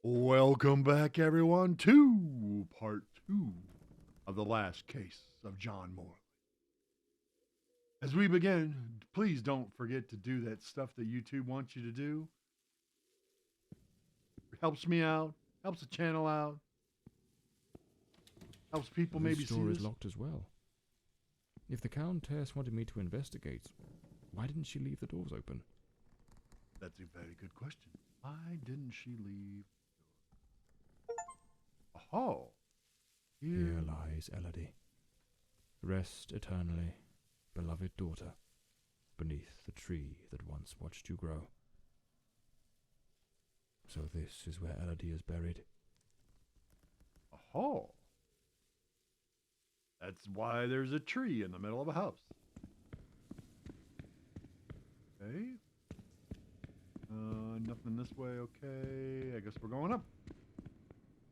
Welcome back, everyone, to part 2 of the last case of John Morley. As we begin, please don't forget to do that stuff that YouTube wants you to do. It helps me out, helps the channel out, helps people maybe This see door this. is locked as well. If the Countess wanted me to investigate, why didn't she leave the doors open? That's a very good question. Why didn't she leave? Oh, Here lies Elodie. Rest eternally, beloved daughter, beneath the tree that once watched you grow. So this is where Elodie is buried. Oh, that's why there's a tree in the middle of a house. Okay. Nothing this way. Okay, I guess we're going up.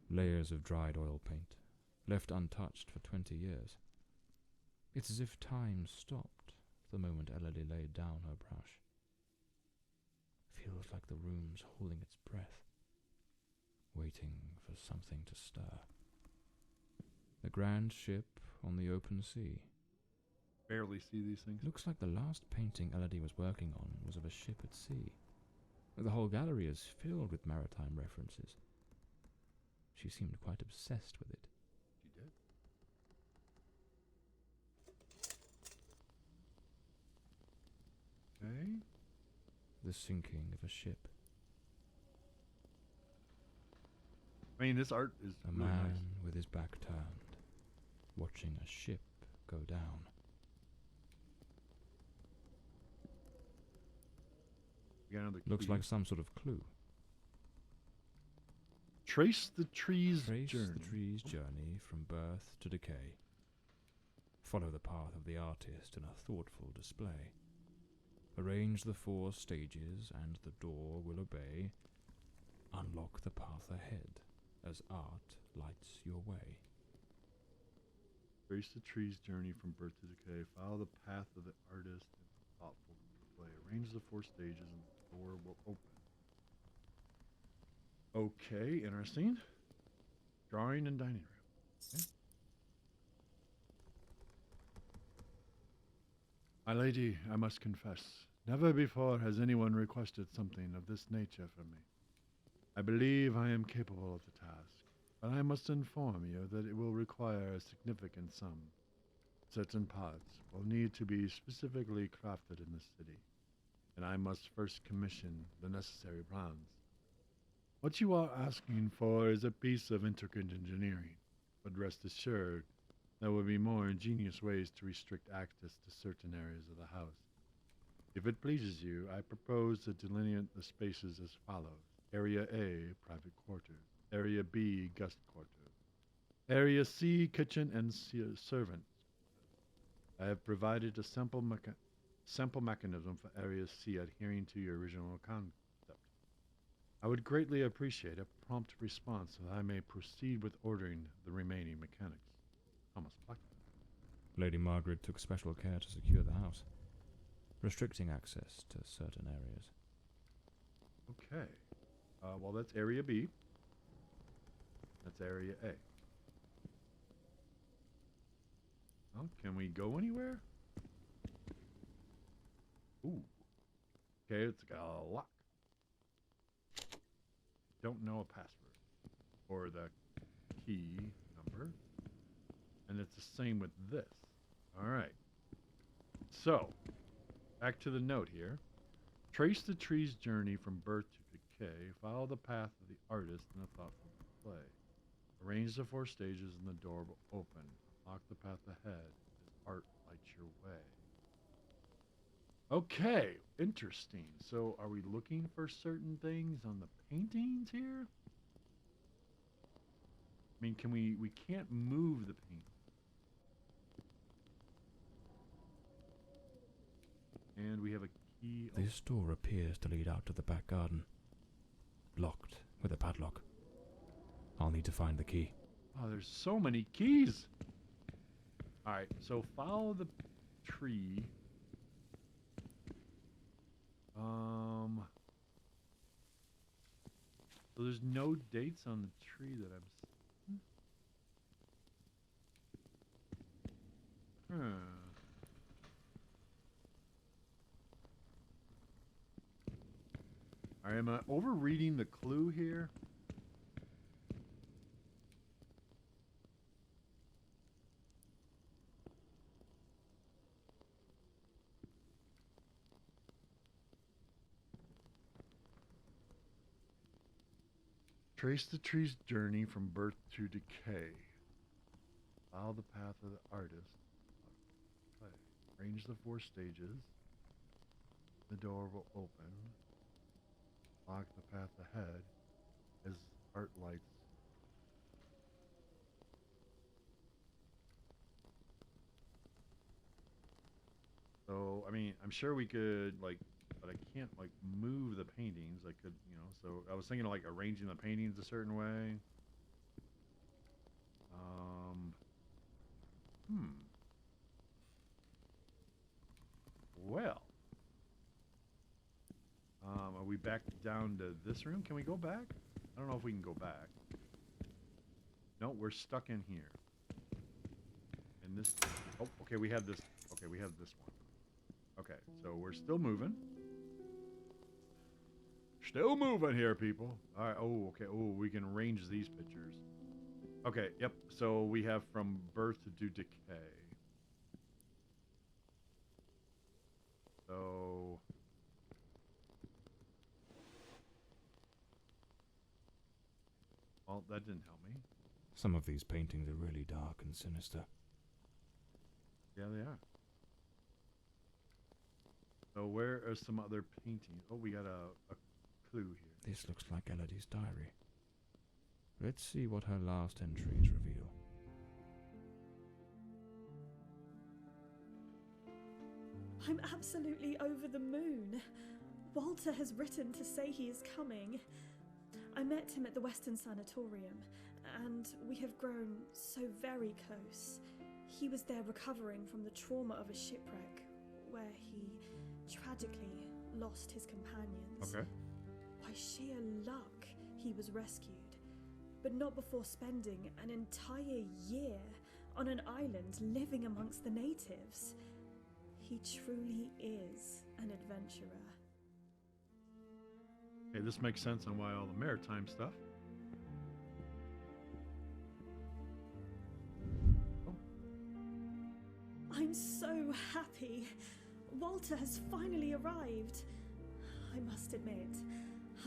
Layers of dried oil paint, left untouched for 20 years. It's as if time stopped the moment Elodie laid down her brush. Feels like the room's holding its breath, waiting for something to stir. The grand ship on the open sea. Barely see these things. Looks like the last painting Elodie was working on was of a ship at sea. The whole gallery is filled with maritime references. She seemed quite obsessed with it. She did. Okay. The sinking of a ship. I mean, this art is A really man nice. with his back turned, watching a ship go down. We got another Looks key. like some sort of clue. Trace the tree's Trace journey. the tree's journey from birth to decay. Follow the path of the artist in a thoughtful display. Arrange the 4 stages and the door will obey. Unlock the path ahead as art lights your way. Trace the tree's journey from birth to decay. Follow the path of the artist in thoughtful display. Arrange the 4 stages and the door will open. Okay, interesting. Drawing and dining room. Okay. My lady, I must confess, never before has anyone requested something of this nature from me. I believe I am capable of the task, but I must inform you that it will require a significant sum. Certain parts will need to be specifically crafted in the city, and I must first commission the necessary plans. What you are asking for is a piece of intricate engineering, but rest assured, there will be more ingenious ways to restrict access to certain areas of the house. If it pleases you, I propose to delineate the spaces as follows. Area A, private quarters. Area B, guest quarters. Area C, kitchen and servants. I have provided a sample mechanism for Area C adhering to your original concept. I would greatly appreciate a prompt response so that I may proceed with ordering the remaining mechanics. Thomas Black. Lady Margaret took special care to secure the house, restricting access to certain areas. Okay. Well, that's Area B. That's Area A. Well, can we go anywhere? Ooh. Okay, it's got a lock. Don't know a password or the key number. And it's the same with this. All right. So, back to the note here. Trace the tree's journey from birth to decay. Follow the path of the artist in a thoughtful display. Arrange the 4 stages and the door will open. Unlock the path ahead as art lights your way. Okay, interesting. So are we looking for certain things on the paintings here? I mean, we can't move the paint. And we have a key. This door appears to lead out to the back garden. Locked with a padlock. I'll need to find the key. Oh, there's so many keys. All right, so follow the tree. So there's no dates on the tree that I'm. Huh. Alright, am I overreading the clue here? Trace the tree's journey from birth to decay. Follow the path of the artist. Play. Arrange the 4 stages. The door will open. Block the path ahead as art lights. So, I mean, I'm sure we could, like, but I can't, like, move the paintings. I could, you know, so I was thinking of, like, arranging the paintings a certain way. Well. Are we back down to this room? Can we go back? I don't know if we can go back. No, we're stuck in here. And this... Oh, okay, we have this... Okay, we have this one. Okay, so we're still moving. Still moving here, people. All right, oh, okay. Oh, we can arrange these pictures. Okay, yep. So we have from birth to decay. So... Well, that didn't help me. Some of these paintings are really dark and sinister. Yeah, they are. So where are some other paintings? Oh, we got a clue here. This looks like Elodie's diary. Let's see what her last entries reveal. I'm absolutely over the moon. Walter has written to say he is coming. I met him at the Western Sanatorium, and we have grown so very close. He was there recovering from the trauma of a shipwreck, where he tragically lost his companions. Okay. By sheer luck, he was rescued, but not before spending an entire year on an island living amongst the natives. He truly is an adventurer. Hey, this makes sense on why all the maritime stuff. Oh. I'm so happy. Walter has finally arrived. I must admit,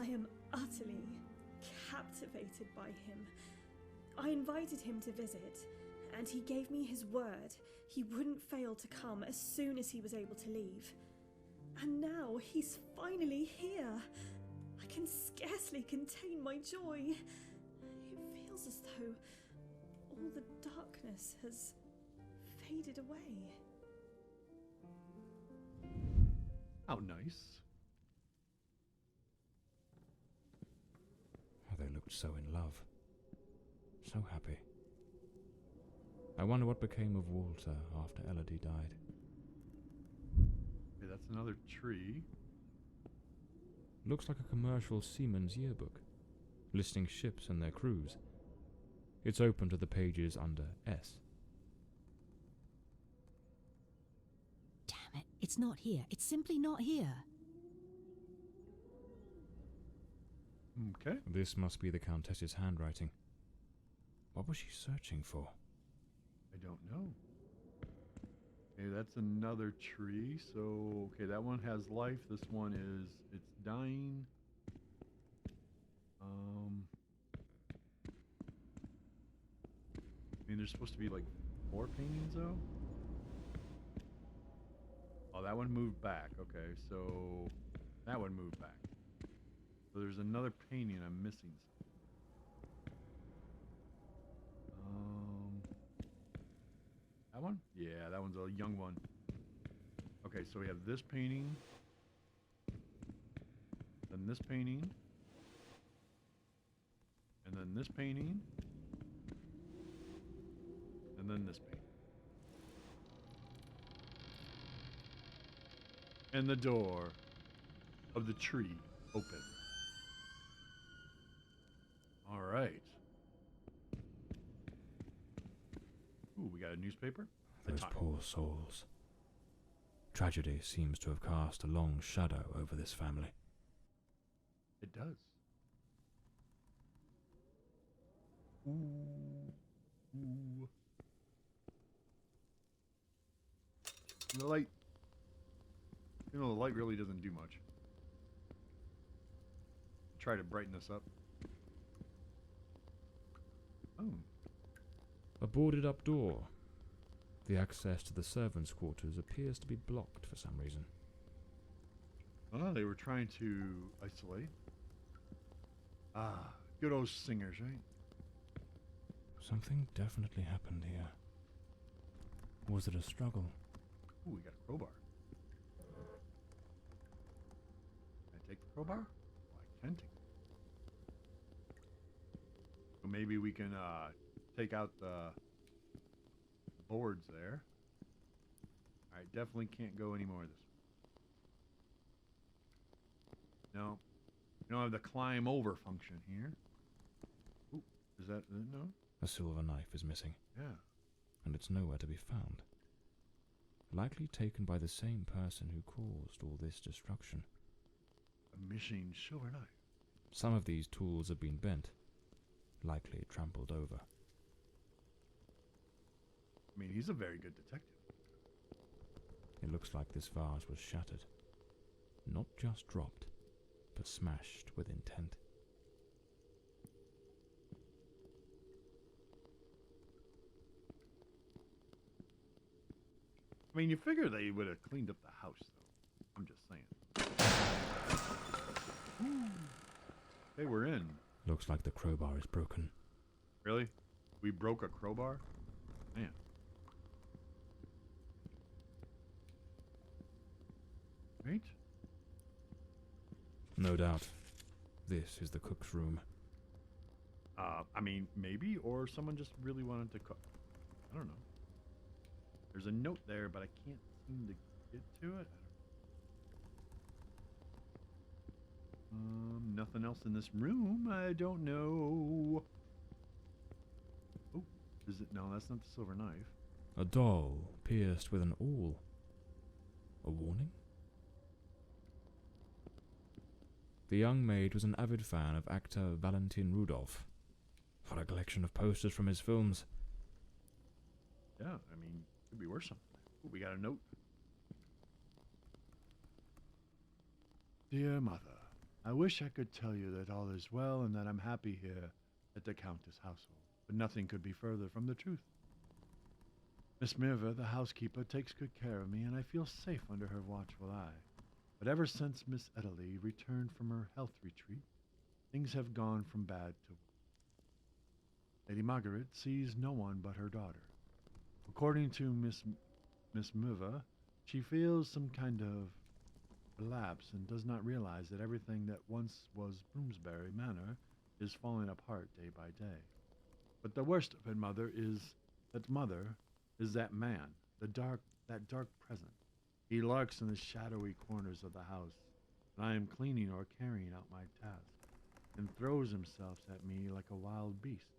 I am utterly captivated by him. I invited him to visit, and he gave me his word he wouldn't fail to come as soon as he was able to leave. And now he's finally here. I can scarcely contain my joy. It feels as though all the darkness has faded away. How nice. Oh, they looked so in love. So happy. I wonder what became of Walter after Elodie died. Okay, that's another tree. Looks like a commercial seaman's yearbook, listing ships and their crews. It's open to the pages under S. Damn it, it's not here. It's simply not here. Okay. This must be the Countess's handwriting. What was she searching for? I don't know. Okay, that's another tree. So, okay, that one has life. This one is, it's dying. I mean, there's supposed to be like 4 paintings though. Oh, that one moved back. Okay, so that one moved back. So there's another painting I'm missing. That one? Yeah, that one's a young one. Okay, so we have this painting, then this painting, and then this painting, and then this painting. And the door of the tree open. right. Ooh, we got a newspaper? Those poor souls. Tragedy seems to have cast a long shadow over this family. It does. Ooh. Ooh. The light. The light really doesn't do much. Try to brighten this up. Oh. A boarded up door. The access to the servants' quarters appears to be blocked for some reason. Oh, they were trying to isolate. Ah, good old singers, right? Something definitely happened here. Was it a struggle? Ooh, we got a crowbar. Can I take the crowbar? Oh, I can take it. So maybe we can take out the boards there. Alright, definitely can't go anymore this way. No. We don't have the climb over function here. Ooh, is that no? A silver knife is missing, Yeah. and it's nowhere to be found. Likely taken by the same person who caused all this destruction. A missing silver knife. Some of these tools have been bent, likely trampled over. I mean, he's a very good detective. It looks like this vase was shattered. Not just dropped, but smashed with intent. I mean, you figure they would have cleaned up the house, though. I'm just saying. Ooh. They were in. Looks like the crowbar is broken. Really? We broke a crowbar? Man. Right? No doubt. This is the cook's room. I mean, maybe, or someone just really wanted to cook. I don't know. There's a note there, but I can't seem to get to it. Nothing else in this room. I don't know. Oh, is it? No, that's not the silver knife. A doll pierced with an awl. A warning? The young maid was an avid fan of actor Valentin Rudolph. What a collection of posters from his films. Yeah, I mean, could be worse something. Ooh, we got a note. Dear Mother, I wish I could tell you that all is well and that I'm happy here at the Countess' household, but nothing could be further from the truth. Miss Mirva, the housekeeper, takes good care of me, and I feel safe under her watchful eye. But ever since Miss Italy returned from her health retreat, things have gone from bad to worse. Lady Margaret sees no one but her daughter. According to Miss Mirva, she feels some kind of relapse and does not realize that everything that once was Bloomsbury Manor is falling apart day by day. But the worst of it, Mother, is that man, that dark presence. He lurks in the shadowy corners of the house, and I am cleaning or carrying out my task, and throws himself at me like a wild beast.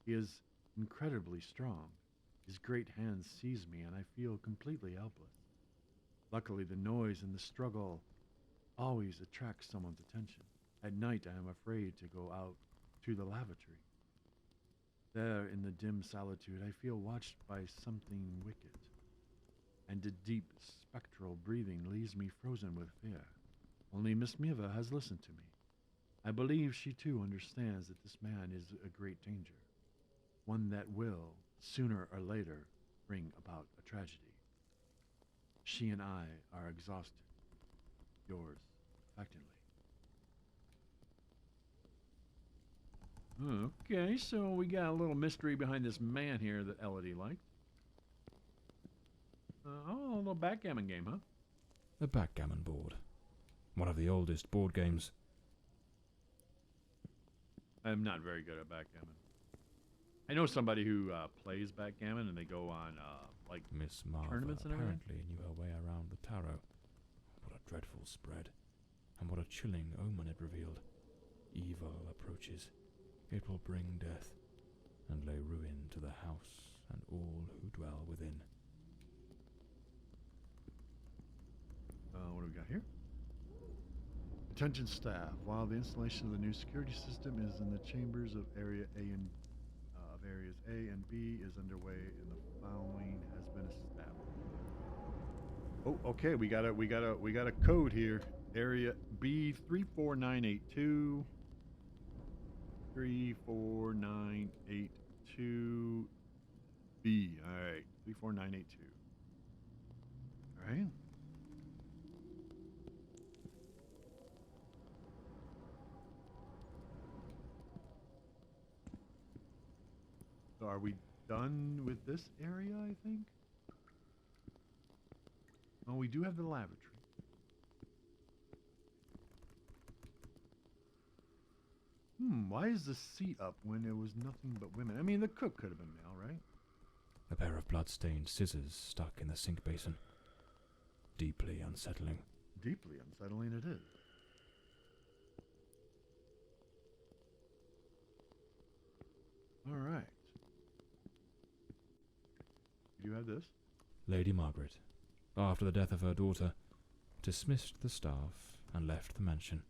He is incredibly strong. His great hands seize me, and I feel completely helpless. Luckily, the noise and the struggle always attracts someone's attention. At night, I am afraid to go out to the lavatory. There, in the dim solitude, I feel watched by something wicked, and a deep, spectral breathing leaves me frozen with fear. Only Miss Miva has listened to me. I believe she too understands that this man is a great danger, one that will, sooner or later, bring about a tragedy. She and I are exhausted. Yours, affectionately. Okay, so we got a little mystery behind this man here that Elodie liked. A little backgammon game, huh? A backgammon board. One of the oldest board games. I'm not very good at backgammon. I know somebody who plays backgammon, and they go on like Miss Martha tournaments and everything. apparently knew her way around the tarot. What a dreadful spread, and what a chilling omen it revealed. Evil approaches. It will bring death, and lay ruin to the house and all who dwell within. What do we got here? Attention staff. While the installation of the new security system is in the chambers of area A and of areas A and B is underway, and the following has been established. Oh, okay. We got a code here. Area B 34982. 34982 B. All right. 34982. All right. So are we done with this area, I think? Oh, we do have the lavatory. Why is the seat up when there was nothing but women? I mean, the cook could have been male, right? A pair of blood-stained scissors stuck in the sink basin. Deeply unsettling. Deeply unsettling it is. All right. You do have this? Lady Margaret, after the death of her daughter, dismissed the staff and left the mansion.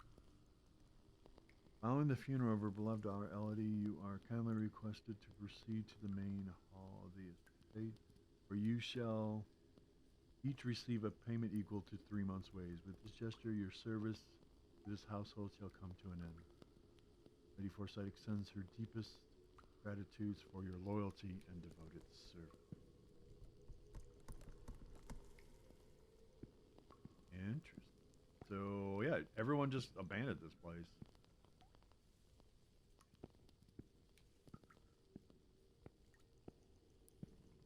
Following the funeral of her beloved daughter Elodie, you are kindly requested to proceed to the main hall of the estate, where you shall each receive a payment equal to 3 months' wage. With this gesture, your service to this household shall come to an end. Lady Fordside extends her deepest gratitudes for your loyalty and devoted service. Interesting. So, yeah, everyone just abandoned this place.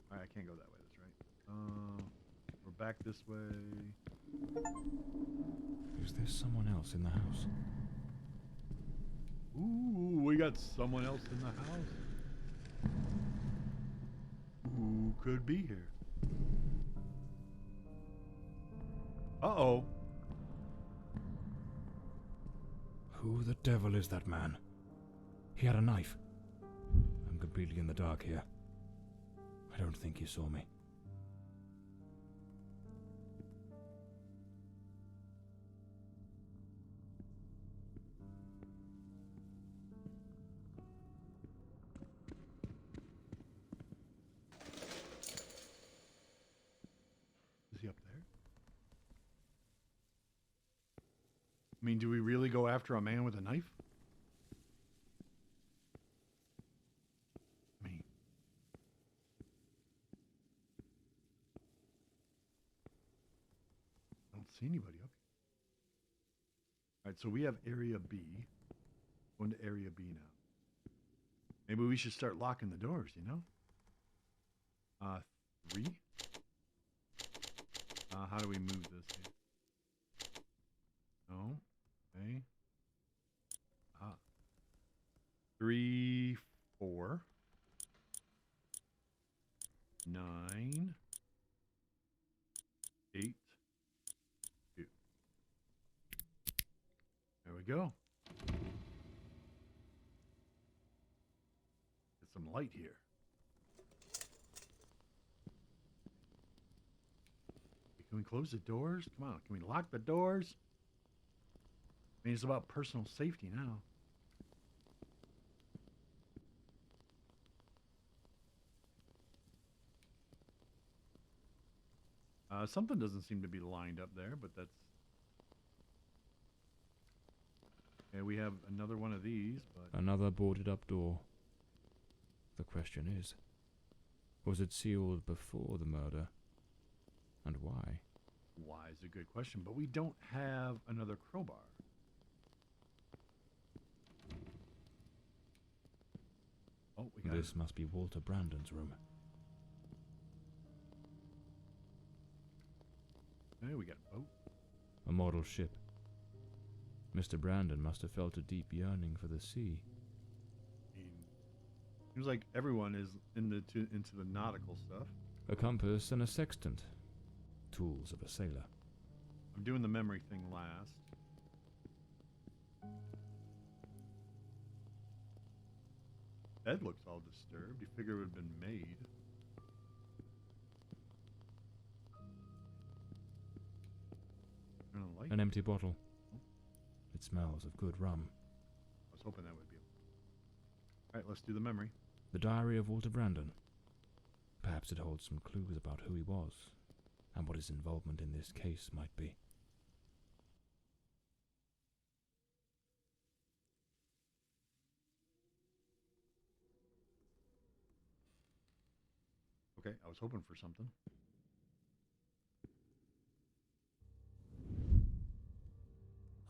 Alright, I can't go that way, that's right. We're back this way. Is there someone else in the house? Ooh, we got someone else in the house. Who could be here? Uh-oh. Who the devil is that man? He had a knife. I'm completely in the dark here. I don't think he saw me. Is he up there? I mean, do we really go after a man with a knife? I mean, I don't see anybody up here. Alright, so we have area B. Going to area B now. Maybe we should start locking the doors, you know? 3. How do we move this here? No. Okay. 3, 4, 9, 8, 2. There we go. Get some light here. Can we close the doors? Come on, can we lock the doors? I mean, it's about personal safety now. Something doesn't seem to be lined up there, but that's... Okay, we have another one of these, but... Another boarded up door. The question is, was it sealed before the murder? And why? Why is a good question, but we don't have another crowbar. Oh, we got This must be Walter Brandon's room. Hey, we got a boat. A model ship. Mr. Brandon must have felt a deep yearning for the sea. I mean, seems like everyone is into the nautical stuff. A compass and a sextant. Tools of a sailor. I'm doing the memory thing last. Bed looks all disturbed. You figure it would have been made. Turn on the light. An empty bottle. It smells of good rum. I was hoping that would be. Alright, let's do the memory. The diary of Walter Brandon. Perhaps it holds some clues about who he was, and what his involvement in this case might be. Okay, I was hoping for something.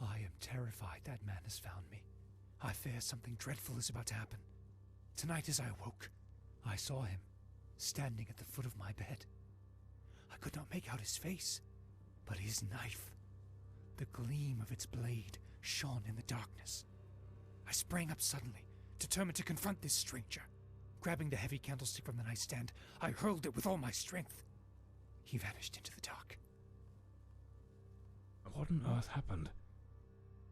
I am terrified that man has found me. I fear something dreadful is about to happen. Tonight as I awoke, I saw him, standing at the foot of my bed. I could not make out his face, but his knife. The gleam of its blade shone in the darkness. I sprang up suddenly, determined to confront this stranger. Grabbing the heavy candlestick from the nightstand, I hurled it with all my strength. He vanished into the dark. What on earth happened?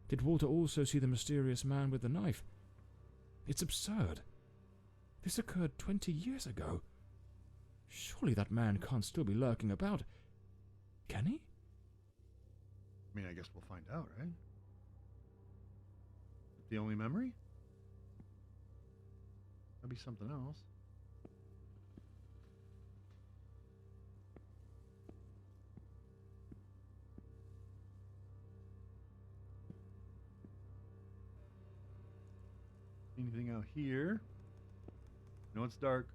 Did Walter also see the mysterious man with the knife? It's absurd. This occurred 20 years ago. Surely that man can't still be lurking about. Can he? I mean, I guess we'll find out, right? The only memory? That'd be something else. Anything out here? No, it's dark.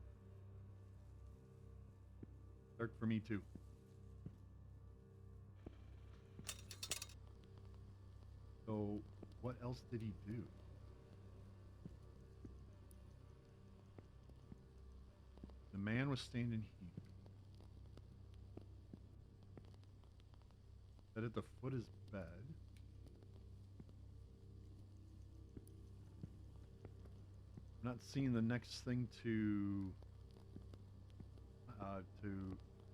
Dark for me too. So, what else did he do? The man was standing here. Sat at the foot of his bed. I'm not seeing the next thing to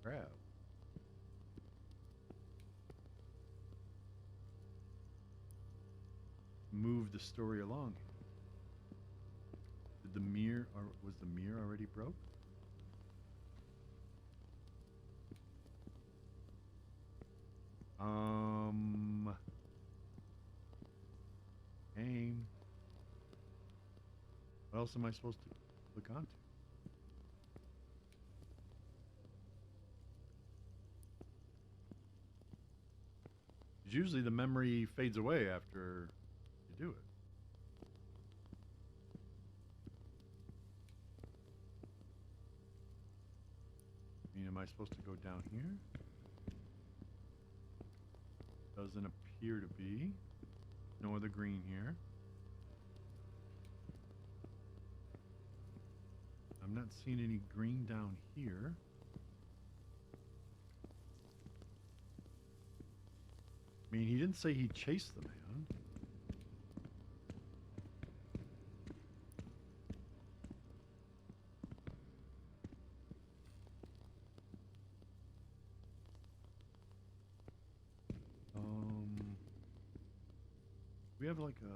grab. Move the story along. Did the mirror, or was the mirror already broke? Game. What else am I supposed to look onto? Usually the memory fades away after you do it. I mean, am I supposed to go down here? Doesn't appear to be. No other green here. I'm not seeing any green down here. I mean, he didn't say he chased the man. We have like a...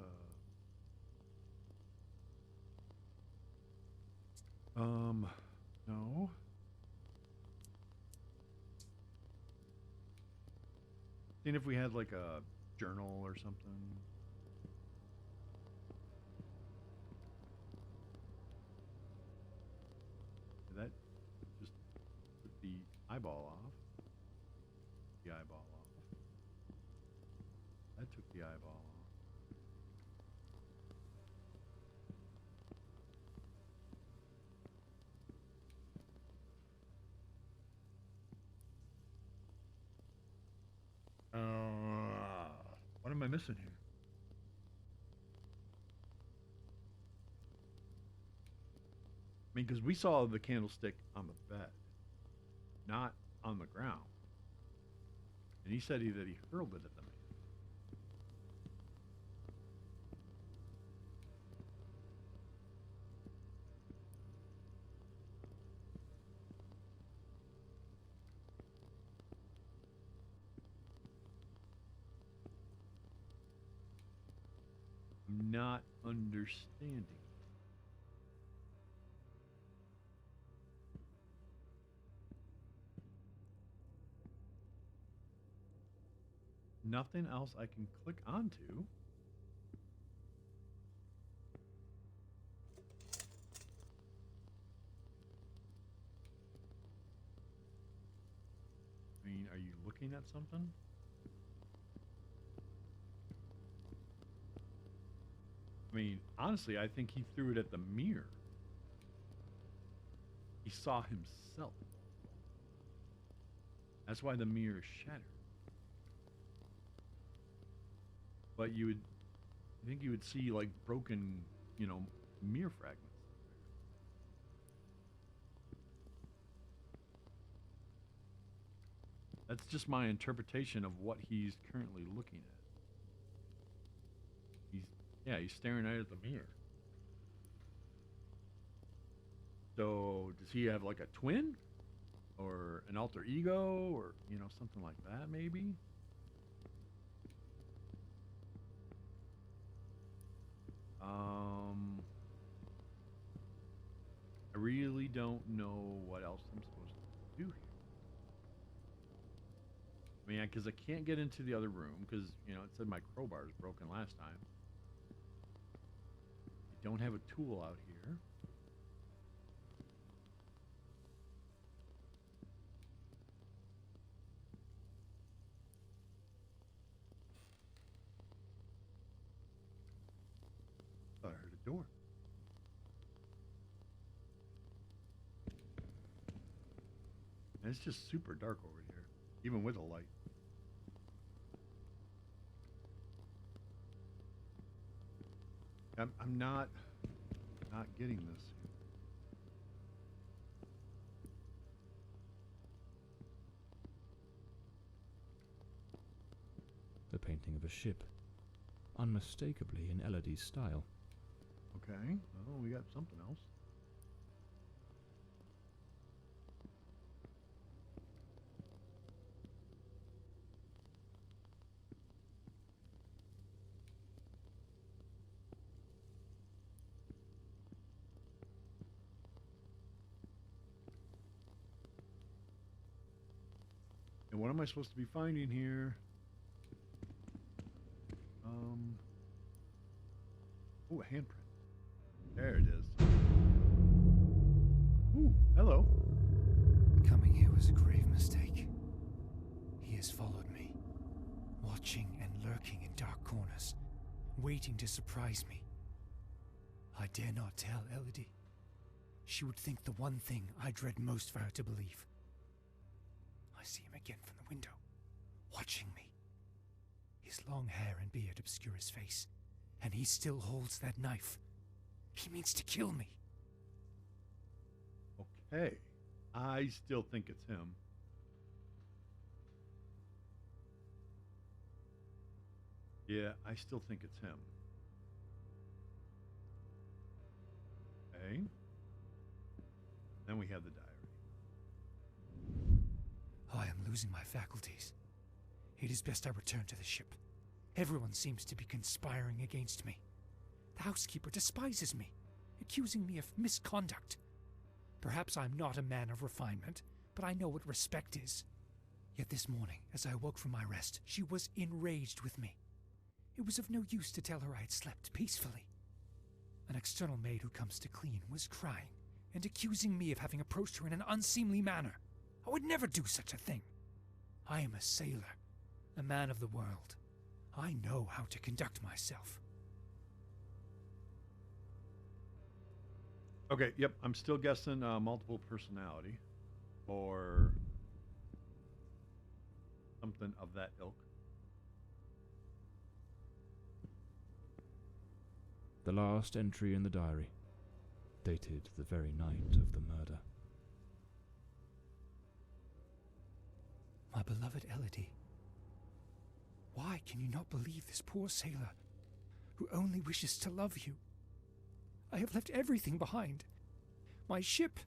no. Seeing if we had like a journal or something. Did that just took the eyeball off. The eyeball off. That took the eyeball off. What am I missing here? I mean, because we saw the candlestick on the bed, not on the ground. And he said that he hurled it at the man. I'm not understanding. nothing else I can click onto. I mean, are you looking at something? I mean, honestly, I think he threw it at the mirror. He saw himself. That's why the mirror shattered. But you would, I think you would see like broken, mirror fragments. That's just my interpretation of what he's currently looking at. He's staring right at the mirror. So does he have like a twin? Or an alter ego? Or, something like that maybe? I really don't know what else I'm supposed to do here. I mean, because I can't get into the other room because, it said my crowbar is broken last time. I don't have a tool out here. I heard a door. And it's just super dark over here, even with a light. I'm not getting this. The painting of a ship, unmistakably in Elodie's style. Okay, well, we got something else. And what am I supposed to be finding here? Oh, a handprint. There it is. Ooh, hello. Coming here was a grave mistake. He has followed me, watching and lurking in dark corners, waiting to surprise me. I dare not tell Elodie. She would think the one thing I dread most for her to believe. I see him again from the window, watching me. His long hair and beard obscure his face, and he still holds that knife. He means to kill me. Okay, I still think it's him. Yeah, I still think it's him. Okay. Then we have the diary. I am losing my faculties. It is best I return to the ship. Everyone seems to be conspiring against me. The housekeeper despises me, accusing me of misconduct. Perhaps I'm not a man of refinement, but I know what respect is. Yet this morning, as I woke from my rest, she was enraged with me. It was of no use to tell her I had slept peacefully. An external maid who comes to clean was crying and accusing me of having approached her in an unseemly manner. I would never do such a thing. I am a sailor, a man of the world. I know how to conduct myself. Okay, yep, I'm still guessing multiple personality or something of that ilk. The last entry in the diary, dated the very night of the murder. My beloved Elodie, why can you not believe this poor sailor who only wishes to love you? I have left everything behind. My ship,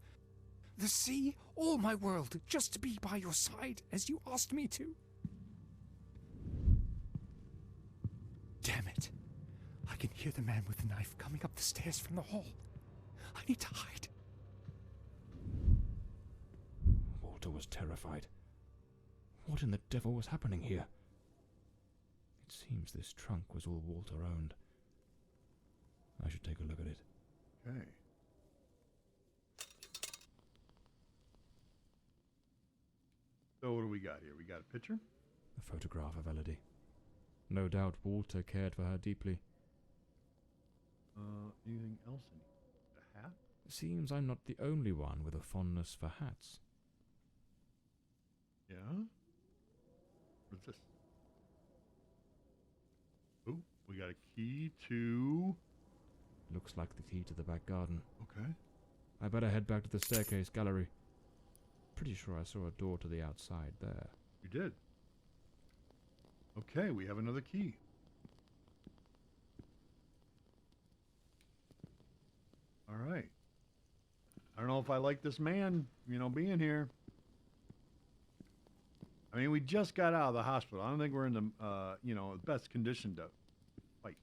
the sea, all my world, just to be by your side as you asked me to. Damn it. I can hear the man with the knife coming up the stairs from the hall. I need to hide. Walter was terrified. What in the devil was happening here? Seems this trunk was all Walter owned. I should take a look at it. Okay. So what do we got here? We got a picture? A photograph of Elodie. No doubt Walter cared for her deeply. Anything else in here? A hat? Seems I'm not the only one with a fondness for hats. Yeah? What's this? Oh, we got a key to... Looks like the key to the back garden. Okay. I better head back to the staircase gallery. Pretty sure I saw a door to the outside there. You did. Okay, we have another key. All right. I don't know if I like this man, being here. I mean, we just got out of the hospital. I don't think we're in the, best condition to fight.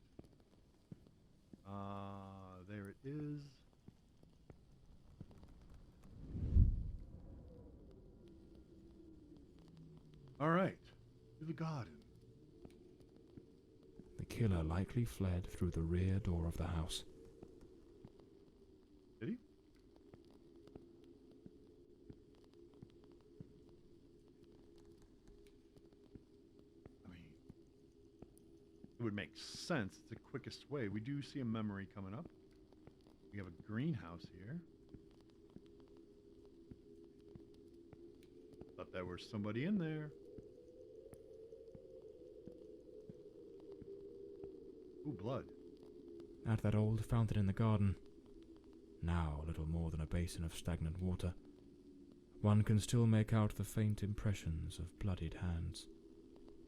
There it is. All right. To the garden. The killer likely fled through the rear door of the house. Did he? I mean, it would make sense. It's the quickest way. We do see a memory coming up. We have a greenhouse here. Thought there was somebody in there. Ooh, blood. At that old fountain in the garden. Now little more than a basin of stagnant water. One can still make out the faint impressions of bloodied hands.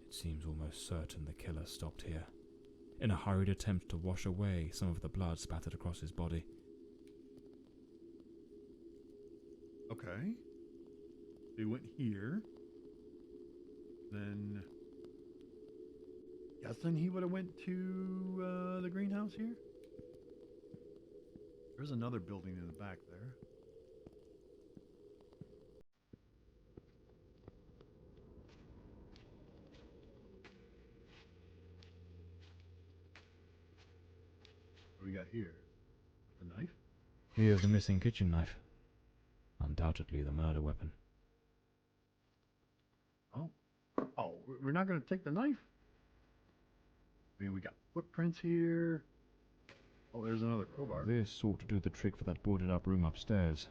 It seems almost certain the killer stopped here, in a hurried attempt to wash away some of the blood spattered across his body. Okay. He went here. Then... guessing he would have went to the greenhouse here? There's another building in the back there. What do we got here? A knife? Here's the missing kitchen knife. Undoubtedly the murder weapon. Oh, we're not going to take the knife? I mean, we got footprints here. Oh, there's another crowbar. This ought to do the trick for that boarded up room upstairs,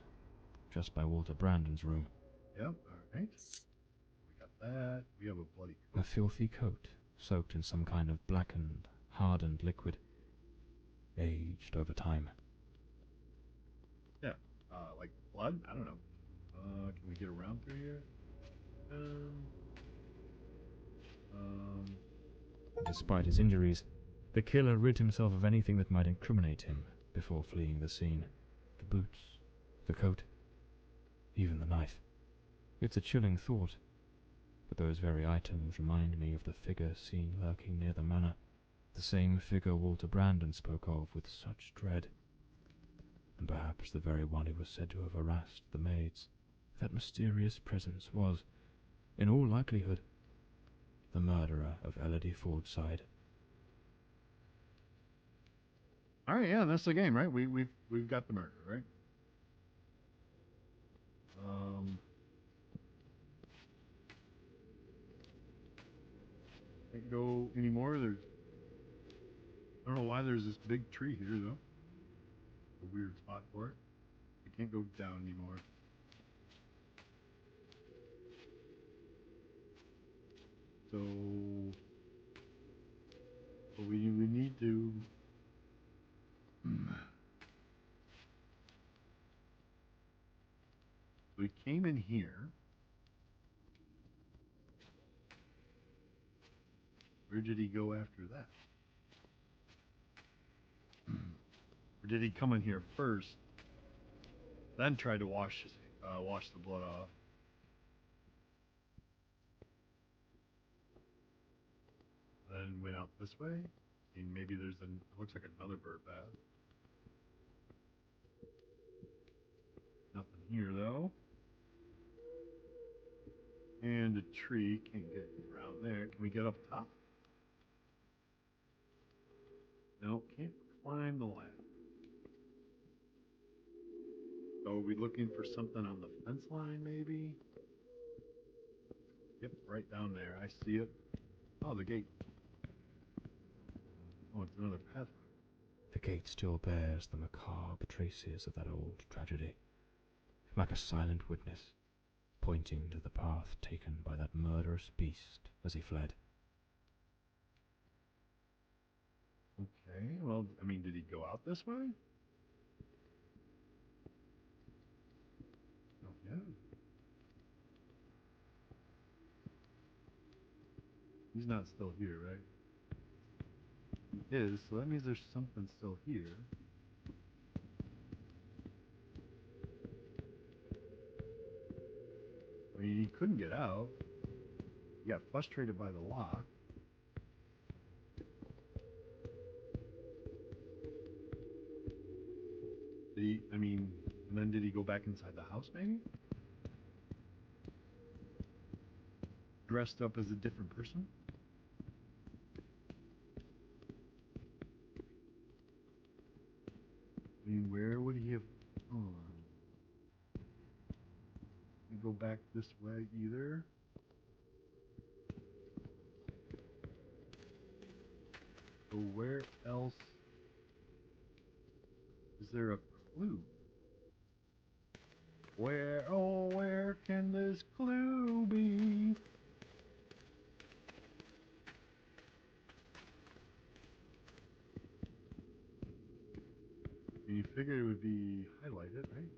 just by Walter Brandon's room. Yep, alright. We got that. We have a bloody A filthy coat, soaked in some kind of blackened, hardened liquid, aged over time. Yeah, like blood? I don't know. Can we get around through here? Despite his injuries, the killer rid himself of anything that might incriminate him before fleeing the scene. The boots, the coat, even the knife. It's a chilling thought, but those very items remind me of the figure seen lurking near the manor, the same figure Walter Brandon spoke of with such dread, and perhaps the very one who was said to have harassed the maids. That mysterious presence was, in all likelihood, the murderer of Lady Fordside. All right, yeah, that's the game, right? We've got the murder, right? Can't go anymore. I don't know why there's this big tree here, though. A weird spot for it. We can't go down anymore. So we need to. We came in here. Where did he go after that? Or did he come in here first, then try to wash the blood off? Then went out this way? And maybe there's looks like another bird bath. Nothing here though. And a tree, can't get around there. Can we get up top? No, can't climb the ladder. So are we looking for something on the fence line, maybe? Yep, right down there. I see it. Oh, the gate. Oh, it's another path. The gate still bears the macabre traces of that old tragedy, like a silent witness, pointing to the path taken by that murderous beast as he fled. Okay, well, I mean, did he go out this way? Oh, yeah. He's not still here, right? He is, so that means there's something still here. I mean, he couldn't get out. He got frustrated by the lock. And then did he go back inside the house, maybe? Dressed up as a different person? I mean, where would he have gone? He go back this way either? So where else is there a clue? Where can this clue be? You figured it would be highlighted, right?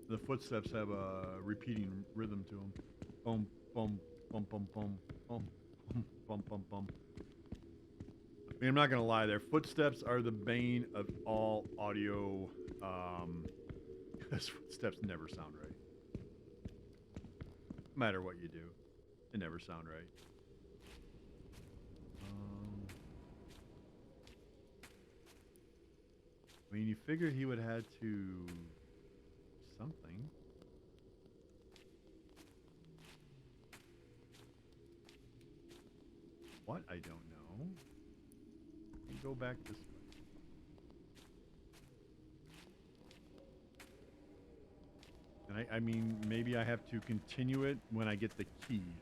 The footsteps have a repeating rhythm to them. Boom, boom, boom, boom, boom, boom, boom, boom, boom, boom. I mean, I'm not gonna lie. Their footsteps are the bane of all audio. Because footsteps never sound right. No matter what you do, they never sound right. I mean, you figure he would have had to something. What? I don't know. You go back this way. And I mean, maybe I have to continue it when I get the key.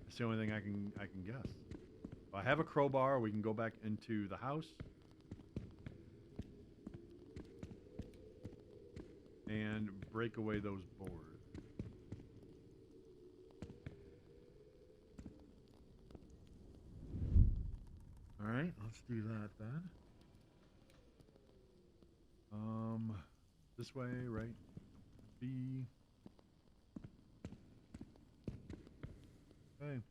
That's the only thing I can guess. If I have a crowbar, we can go back into the house. And break away those boards. Alright, let's do that then. This way, right? B. Okay.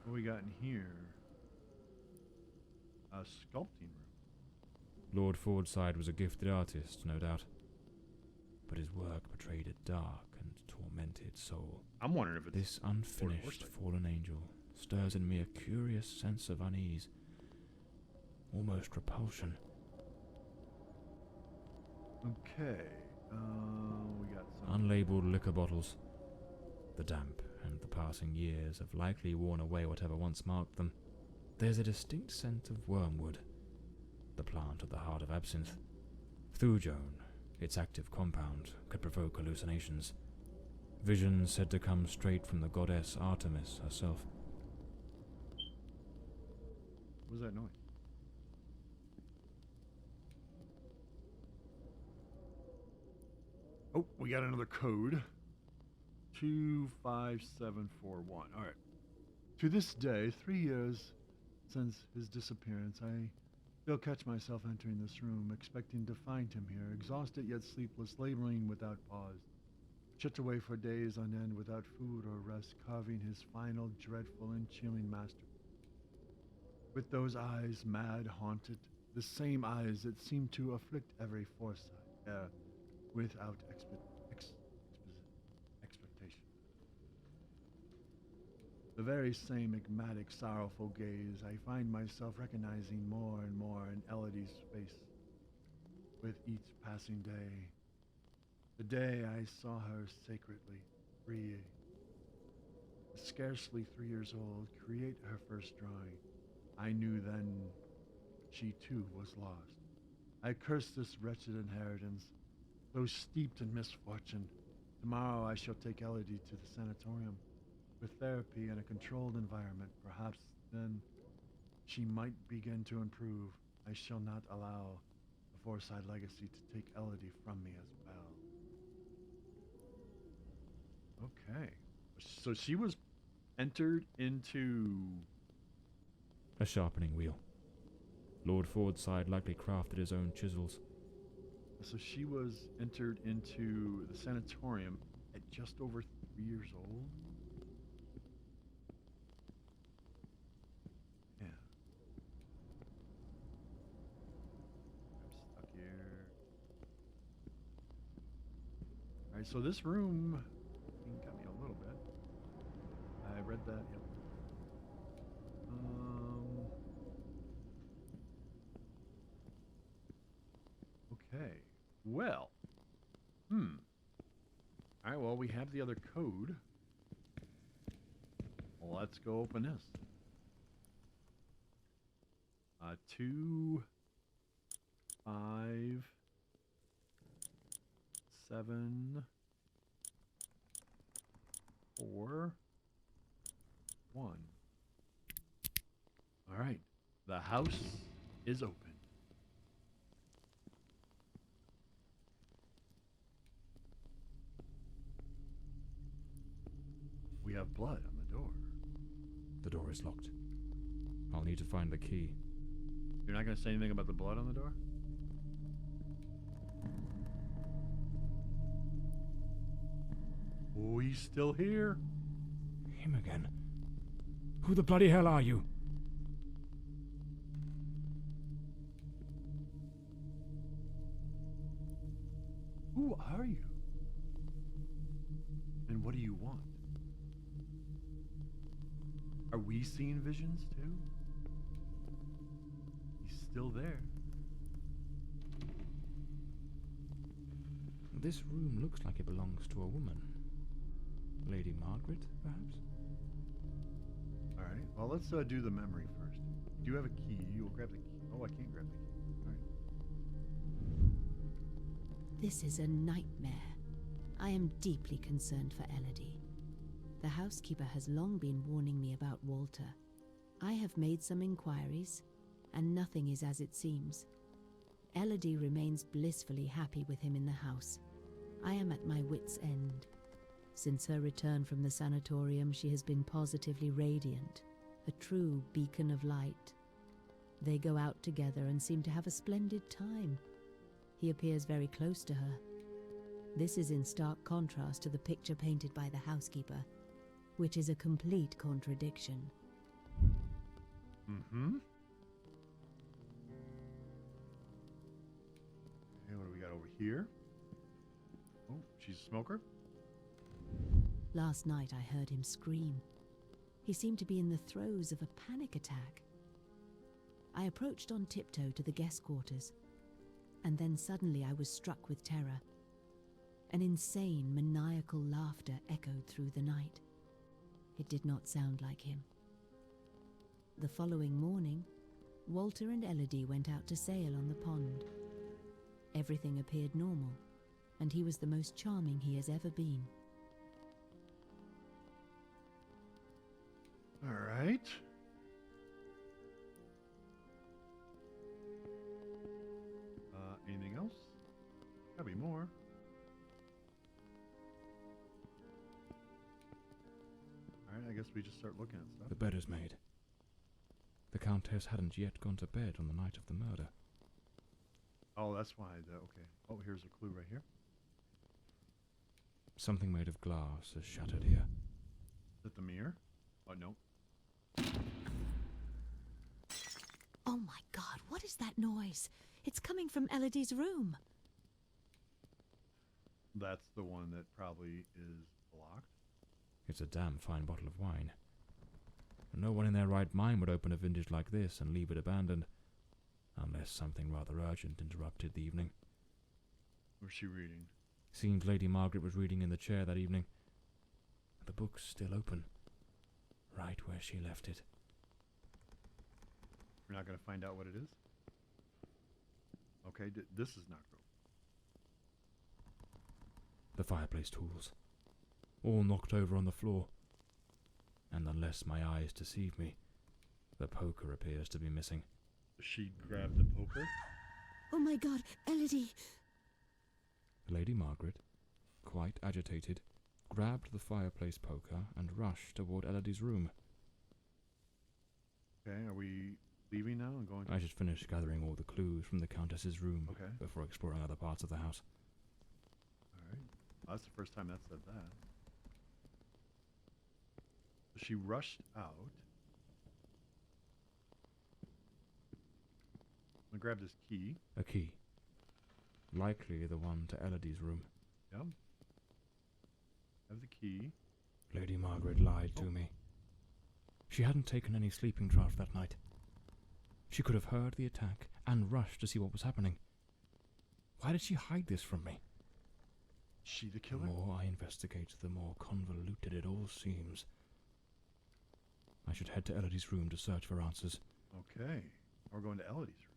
What we got in here? A sculpting room. Lord Fordside was a gifted artist, no doubt, but his work betrayed a dark and tormented soul. I'm wondering if it's this unfinished fallen angel stirs in me a curious sense of unease, almost repulsion. Okay, we got some unlabeled liquor bottles. The damp and the passing years have likely worn away whatever once marked them. There's a distinct scent of wormwood, the plant at the heart of absinthe. Thujone, its active compound, could provoke hallucinations. Visions said to come straight from the goddess Artemis herself. What was that noise? Oh, we got another code. 25741. All right. To this day, 3 years since his disappearance, I still catch myself entering this room, expecting to find him here, exhausted yet sleepless, laboring without pause, shut away for days on end without food or rest, carving his final, dreadful, and chilling masterpiece. With those eyes, mad, haunted, the same eyes that seem to afflict every Fordside, without expectation. The very same enigmatic, sorrowful gaze I find myself recognizing more and more in Elodie's face with each passing day. The day I saw her sacredly, free, scarcely 3 years old, create her first drawing. I knew then she too was lost. I cursed this wretched inheritance, though steeped in misfortune. Tomorrow I shall take Elodie to the sanatorium. With therapy and a controlled environment, perhaps then she might begin to improve. I shall not allow the Fordside legacy to take Elodie from me as well. Okay. So she was entered into... A sharpening wheel. Lord Fordside likely crafted his own chisels. So she was entered into the sanatorium at just over 3 years old? Yeah. I'm stuck here. Alright, so this room got me a little bit. I read that, yep. Okay. Well. Alright, well, we have the other code. Well, let's go open this. 2, 5, 7, 4, 1. Alright. The house is open. We have blood on the door. The door is locked. I'll need to find the key. You're not going to say anything about the blood on the door? Oh, he's still here? Him again. Who the bloody hell are you? Who are you? And what do you want? Are we seeing visions too? He's still there. This room looks like it belongs to a woman. Lady Margaret, perhaps? Alright, well, let's do the memory first. You do have a key. You'll grab the key. Oh, I can't grab the key. Alright. This is a nightmare. I am deeply concerned for Elodie. The housekeeper has long been warning me about Walter. I have made some inquiries, and nothing is as it seems. Elodie remains blissfully happy with him in the house. I am at my wit's end. Since her return from the sanatorium, she has been positively radiant, a true beacon of light. They go out together and seem to have a splendid time. He appears very close to her. This is in stark contrast to the picture painted by the housekeeper, which is a complete contradiction. Mm-hmm. Okay, what do we got over here? Oh, she's a smoker? Last night I heard him scream. He seemed to be in the throes of a panic attack. I approached on tiptoe to the guest quarters, and then suddenly I was struck with terror. An insane, maniacal laughter echoed through the night. It did not sound like him. The following morning, Walter and Elodie went out to sail on the pond. Everything appeared normal, and he was the most charming he has ever been. All right. Anything else? Gotta be more. All right, I guess we just start looking at stuff. The bed is made. The Countess hadn't yet gone to bed on the night of the murder. Oh, that's why. Okay. Oh, here's a clue right here. Something made of glass is shattered here. Is it the mirror? Oh, no. Oh my God, what is that noise? It's coming from Elodie's room. That's the one that probably is locked. It's a damn fine bottle of wine. No one in their right mind would open a vintage like this and leave it abandoned, unless something rather urgent interrupted the evening. What was she reading? Seemed Lady Margaret was reading in the chair that evening. The book's still open, right where she left it. We're not going to find out what it is? Okay, this is not cool. The fireplace tools, all knocked over on the floor. And unless my eyes deceive me, the poker appears to be missing. She grabbed the poker? Oh my god, Elodie! Lady Margaret, quite agitated, grabbed the fireplace poker and rushed toward Elodie's room. Okay, are we leaving now and going? I should finish gathering all the clues from the Countess's room before exploring other parts of the house. Alright. Well, that's the first time that said that. She rushed out. I'm gonna grab this key. A key. Likely the one to Elodie's room. Yep. Have the key. Lady Margaret lied to me. She hadn't taken any sleeping draught that night. She could have heard the attack and rushed to see what was happening. Why did she hide this from me? She the killer? The more I investigate, the more convoluted it all seems. I should head to Elodie's room to search for answers. Okay. We're going to Elodie's room.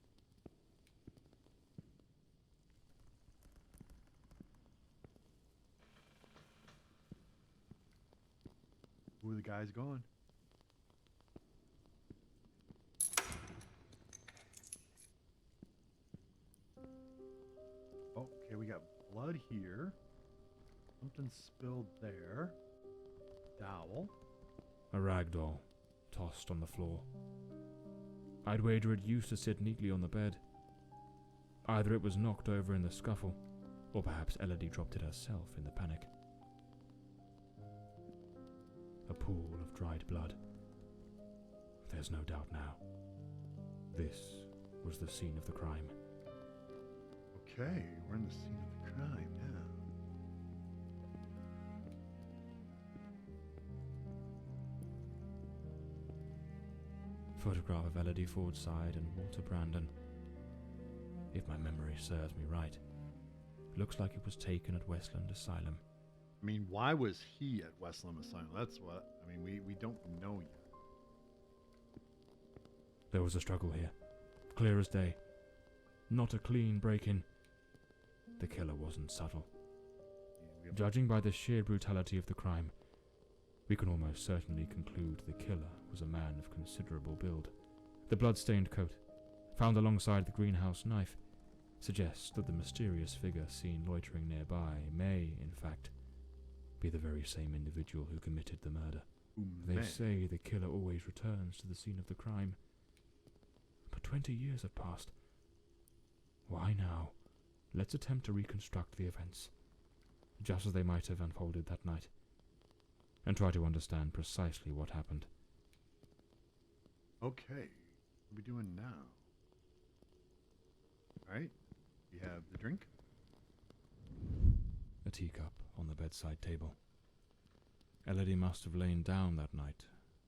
Who are the guys going? Okay, we got blood here. Something spilled there. Dowel. A rag doll, tossed on the floor. I'd wager it used to sit neatly on the bed. Either it was knocked over in the scuffle, or perhaps Elodie dropped it herself in the panic. A pool of dried blood. There's no doubt now. This was the scene of the crime. Okay, we're in the scene of the crime now. Photograph of Lady Fordside and Walter Brandon. If my memory serves me right, looks like it was taken at Westland Asylum. I mean, why was he at Westland Asylum? That's what, I mean, we don't know yet. There was a struggle here, clear as day. Not a clean break-in. The killer wasn't subtle. Yeah, Judging by the sheer brutality of the crime, we can almost certainly conclude the killer was a man of considerable build. The blood-stained coat, found alongside the greenhouse knife, suggests that the mysterious figure seen loitering nearby may, in fact, be the very same individual who committed the murder. They say the killer always returns to the scene of the crime. But 20 years have passed. Why now? Let's attempt to reconstruct the events, just as they might have unfolded that night, and try to understand precisely what happened. Okay, what are we doing now? Alright, we have the drink. A teacup on the bedside table. Elodie must have lain down that night,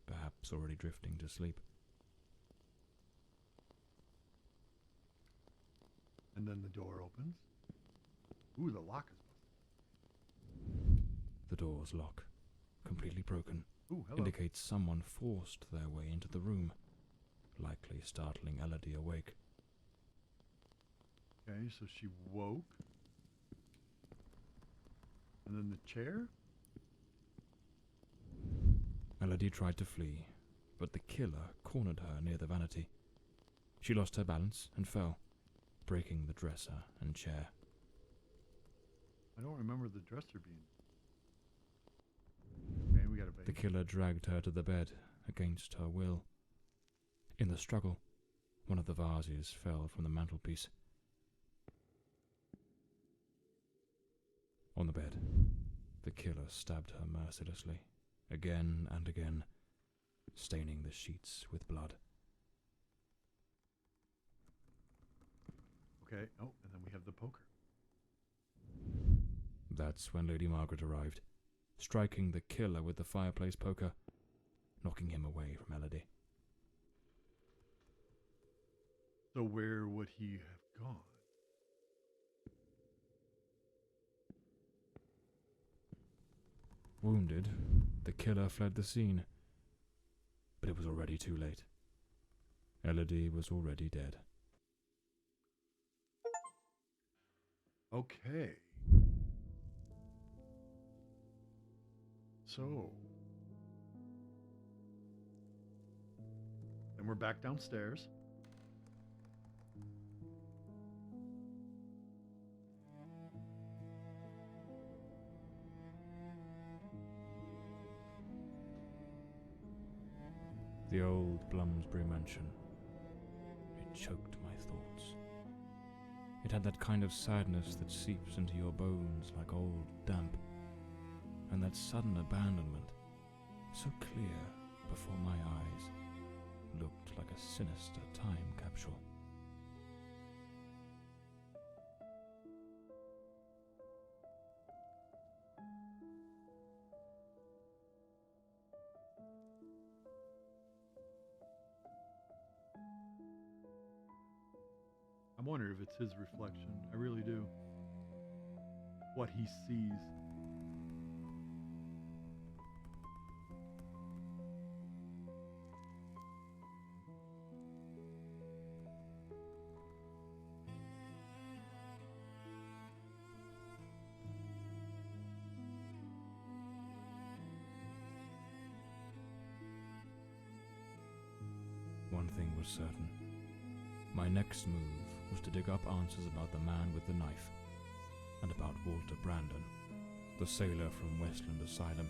perhaps already drifting to sleep. And then the door opens. Ooh, the lock is busted. The door's lock, completely broken, Ooh, hello. indicates someone forced their way into the room, likely startling Elodie awake. Okay, so she woke. And then the chair? Elodie tried to flee, but the killer cornered her near the vanity. She lost her balance and fell, breaking the dresser and chair. I don't remember the dresser being. Okay, we got a The killer dragged her to the bed against her will. In the struggle, one of the vases fell from the mantelpiece. On the bed, the killer stabbed her mercilessly, again and again, staining the sheets with blood. Okay, oh, and then we have the poker. That's when Lady Margaret arrived, striking the killer with the fireplace poker. knocking him away from Elodie. So where would he have gone? Wounded, the killer fled the scene. But it was already too late. Elodie was already dead. Okay. So. And we're back downstairs. The old Bloomsbury mansion. It choked my thoughts. It had that kind of sadness that seeps into your bones like old damp, and that sudden abandonment, so clear before my eyes, looked like a sinister time capsule. I wonder if it's his reflection. I really do. What he sees. One thing was certain. My next move was to dig up answers about the man with the knife, and about Walter Brandon, the sailor from Westland Asylum,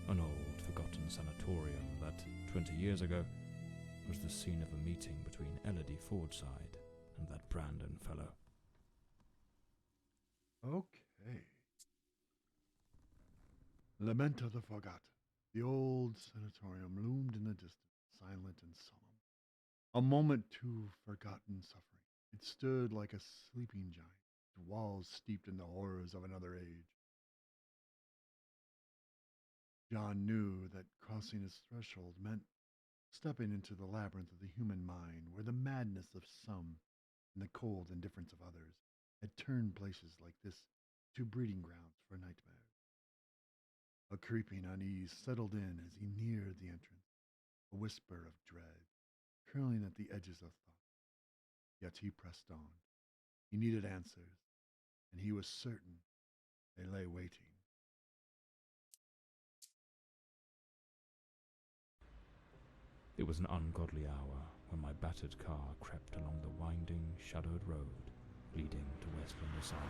an old forgotten sanatorium that, 20 years ago, was the scene of a meeting between Lady Fordside and that Brandon fellow. Okay. Lament of the Forgotten. The old sanatorium loomed in the distance, silent and solemn. A moment to forgotten suffering. It stood like a sleeping giant, its walls steeped in the horrors of another age. John knew that crossing its threshold meant stepping into the labyrinth of the human mind, where the madness of some and the cold indifference of others had turned places like this to breeding grounds for nightmares. A creeping unease settled in as he neared the entrance, a whisper of dread, curling at the edges of thought. Yet he pressed on. He needed answers, and he was certain they lay waiting. It was an ungodly hour when my battered car crept along the winding, shadowed road leading to Westland Asylum.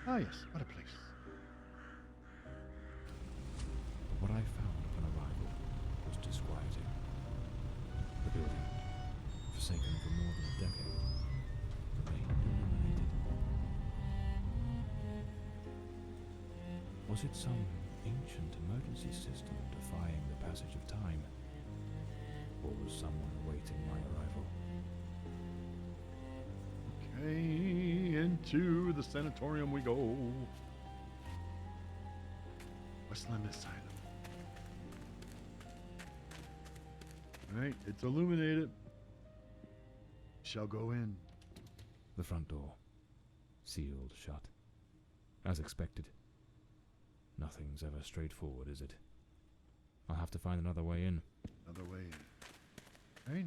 Ah, yes, what a place. But what I found upon arrival was disquieting. The building, forsaken for more than a decade, remained illuminated. Was it some ancient emergency system defying the passage of time? Or was someone awaiting my arrival? Okay, into the sanatorium we go. Westland Asylum. Alright, it's illuminated. Shall go in. The front door, sealed shut. As expected. Nothing's ever straightforward, is it? I'll have to find another way in. Another way in. Right?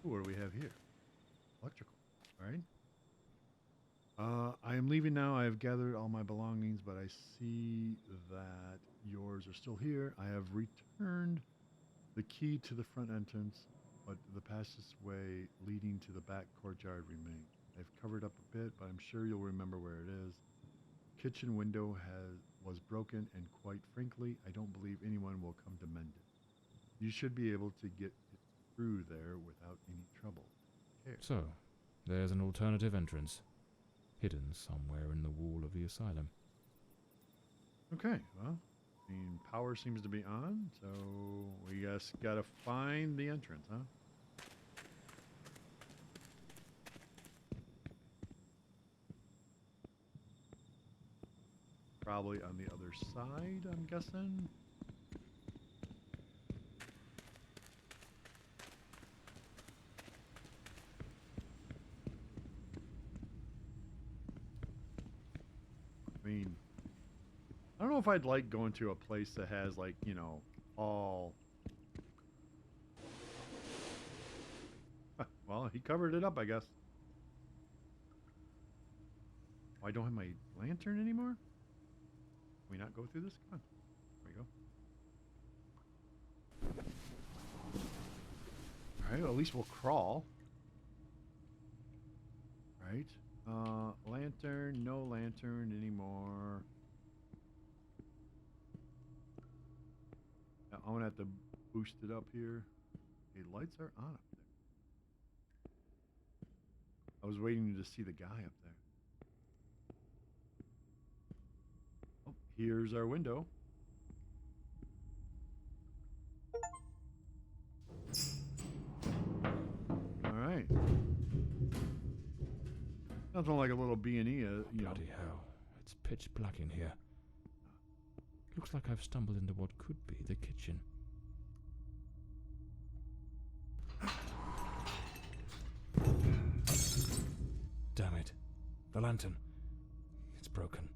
What do we have here? Electrical. All right. I am leaving now. I have gathered all my belongings, but I see that yours are still here. I have returned the key to the front entrance, but the passageway leading to the back courtyard remains. I've covered up a bit, but I'm sure you'll remember where it is. Kitchen window was broken, and quite frankly, I don't believe anyone will come to mend it. You should be able to get through there without any trouble. Here. So, there's an alternative entrance, hidden somewhere in the wall of the asylum. Okay, well, I mean, power seems to be on, so we just gotta find the entrance, huh? Probably on the other side, I'm guessing. I mean, I don't know if I'd like going to a place that has, like, you know, all... Well, he covered it up, I guess. Oh, I don't have my lantern anymore? Can we not go through this? Come on. There we go. Alright, well, at least we'll crawl. Right. Lantern, no lantern anymore. Now, I'm gonna have to boost it up here. Okay, lights are on up there. I was waiting to see the guy up there. Oh, here's our window. All right. Something like a little B&E, you know. Bloody hell. It's pitch black in here. Looks like I've stumbled into what could be the kitchen. Damn it. The lantern. It's broken.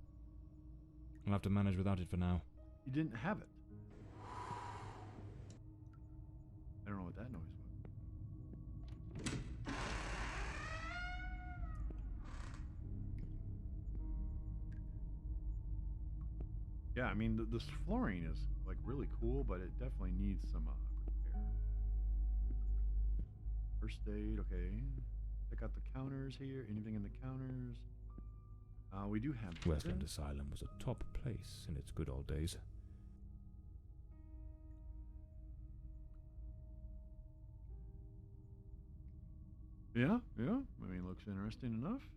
I'll have to manage without it for now. You didn't have it. I don't know what that noise was. Yeah, I mean, this flooring is, like, really cool, but it definitely needs some repair. First aid, okay. Check out the counters here. Anything in the counters? We do have Westland Asylum was a top place in its good old days. Yeah. I mean, looks interesting enough.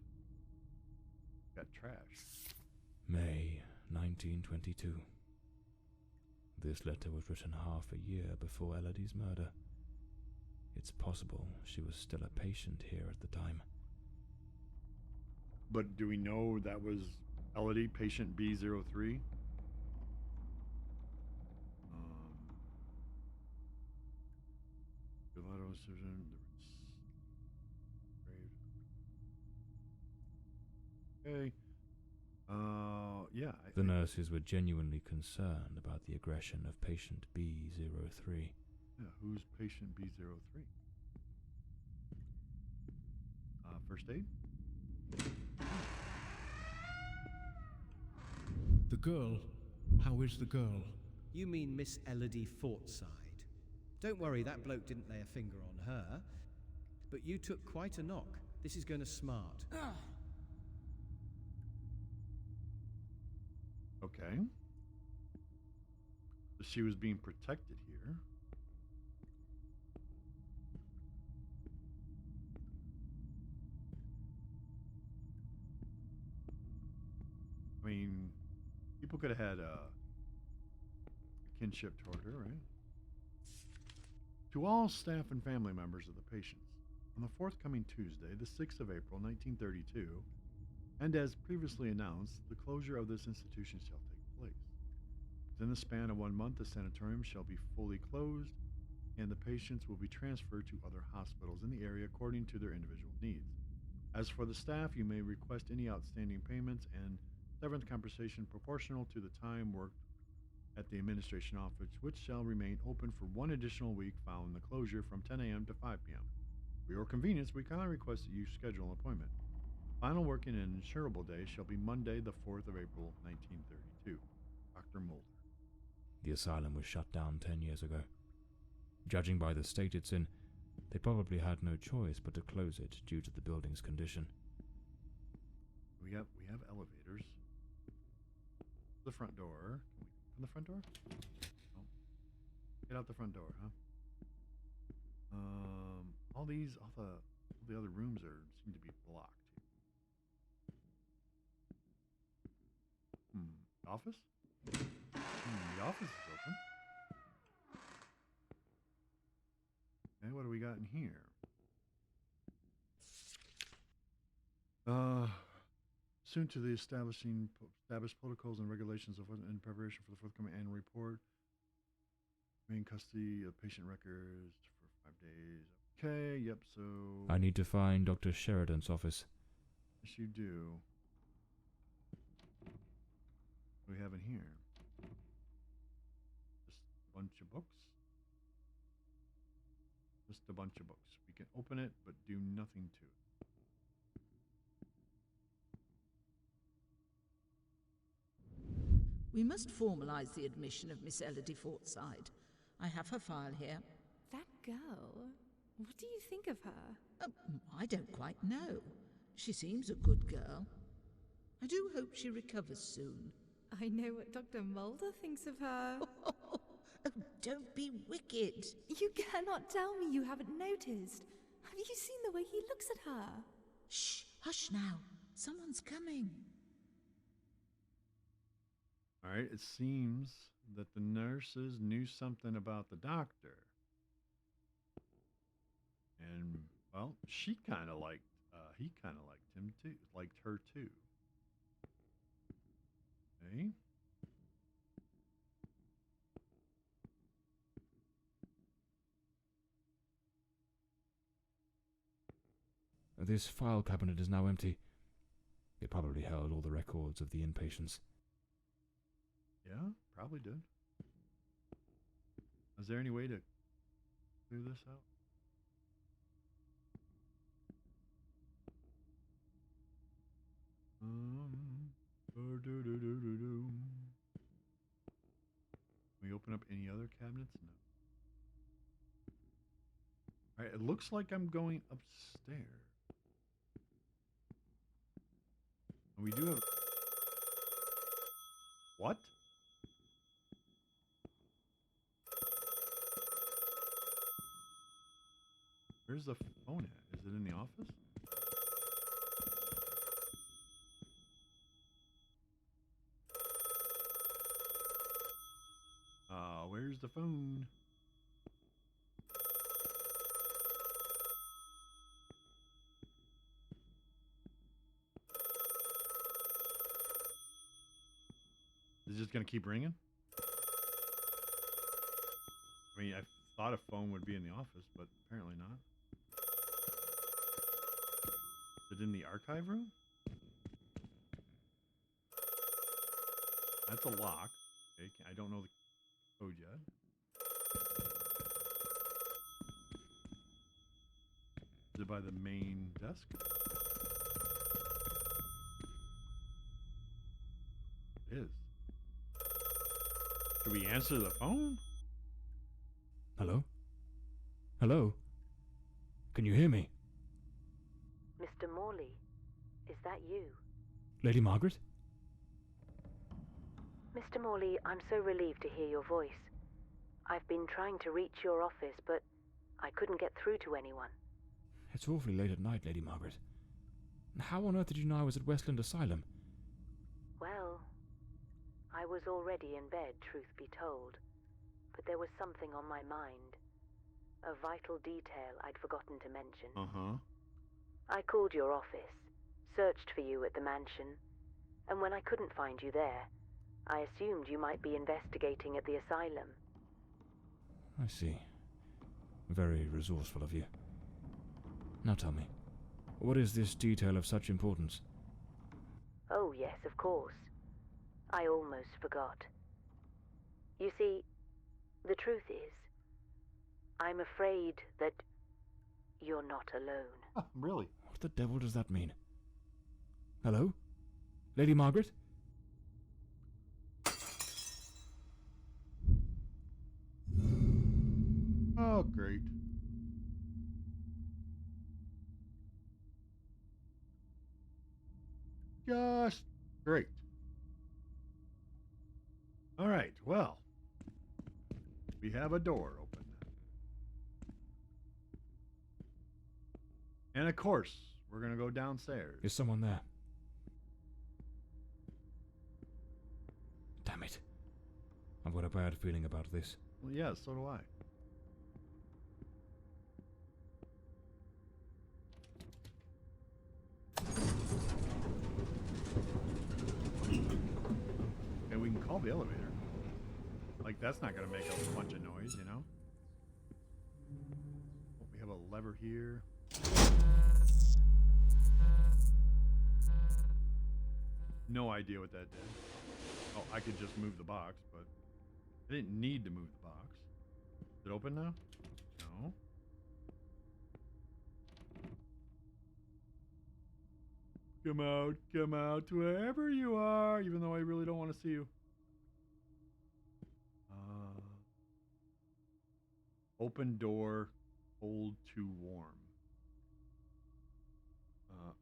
Got trash. May 1922. This letter was written half a year before Elodie's murder. It's possible she was still a patient here at the time. But do we know that was Elodie, patient B03? Okay. Yeah. The nurses were genuinely concerned about the aggression of patient B03. Yeah, who's patient B03? First aid? The girl. How is the girl? You mean Miss Lady Fordside. Don't worry, that bloke didn't lay a finger on her. But you took quite a knock. This is going to smart. Okay. So she was being protected here. I mean, people could have had a kinship toward her, right? To all staff and family members of the patients, on the forthcoming Tuesday, the 6th of April, 1932, and as previously announced, the closure of this institution shall take place. Within the span of 1 month, the sanatorium shall be fully closed, and the patients will be transferred to other hospitals in the area according to their individual needs. As for the staff, you may request any outstanding payments and severance compensation proportional to the time worked at the administration office, which shall remain open for 1 additional week following the closure from 10 a.m. to 5 p.m. For your convenience, we kindly request that you schedule an appointment. Final working and insurable day shall be Monday, the 4th of April, 1932. Dr. Mulder. The asylum was shut down 10 years ago. Judging by the state it's in, they probably had no choice but to close it due to the building's condition. We have elevators. The front door. Can we open the front door? Oh. Get out the front door, huh? All the other rooms seem to be blocked. Office? The office is open. Okay, what do we got in here? Soon to the established protocols and regulations of in preparation for the forthcoming annual report. Main custody of patient records for 5 days. Okay, yep, so... I need to find Dr. Sheridan's office. Yes, you do. What do we have in here? Just a bunch of books? Just a bunch of books. We can open it, but do nothing to it. We must formalize the admission of Miss Lady Fordside. I have her file here. That girl? What do you think of her? I don't quite know. She seems a good girl. I do hope she recovers soon. I know what Dr. Mulder thinks of her. Oh, don't be wicked. You cannot tell me you haven't noticed. Have you seen the way he looks at her? Shh, hush now. Someone's coming. All right, it seems that the nurses knew something about the doctor. And, well, he kind of liked him too, liked her too. Okay. This file cabinet is now empty. It probably held all the records of the inpatients. Yeah, probably did. Is there any way to clear this out? We open up any other cabinets? No. Alright, it looks like I'm going upstairs. We do have... What? Where's the phone at? Is it in the office? Where's the phone? Is it just gonna keep ringing? I mean, I thought a phone would be in the office, but apparently not. Is it in the archive room? That's a lock. Okay, I don't know the code yet. Is it by the main desk? It is. Should we answer the phone? Hello? Hello? Can you hear me? Mr. Morley, is that you? Lady Margaret? Mr. Morley, I'm so relieved to hear your voice. I've been trying to reach your office, but I couldn't get through to anyone. It's awfully late at night, Lady Margaret. How on earth did you know I was at Westland Asylum? Well, I was already in bed, truth be told, but there was something on my mind. A vital detail I'd forgotten to mention. I called your office, searched for you at the mansion, and when I couldn't find you there, I assumed you might be investigating at the asylum. I see. Very resourceful of you. Now tell me, what is this detail of such importance? Oh yes, of course. I almost forgot. You see, the truth is, I'm afraid that you're not alone. Really? What the devil does that mean? Hello? Lady Margaret? Oh, great. Just great. All right, well, we have a door open. And of course, we're going to go downstairs. Is someone there? Damn it. I've got a bad feeling about this. Well, yeah, so do I. And we can call the elevator. Like, that's not gonna make a bunch of noise, you know? Oh, we have a lever here. No idea what that did. Oh, I could just move the box, but I didn't need to move the box. Is it open now? No. Come out, wherever you are, even though I really don't want to see you. Open door, cold to warm.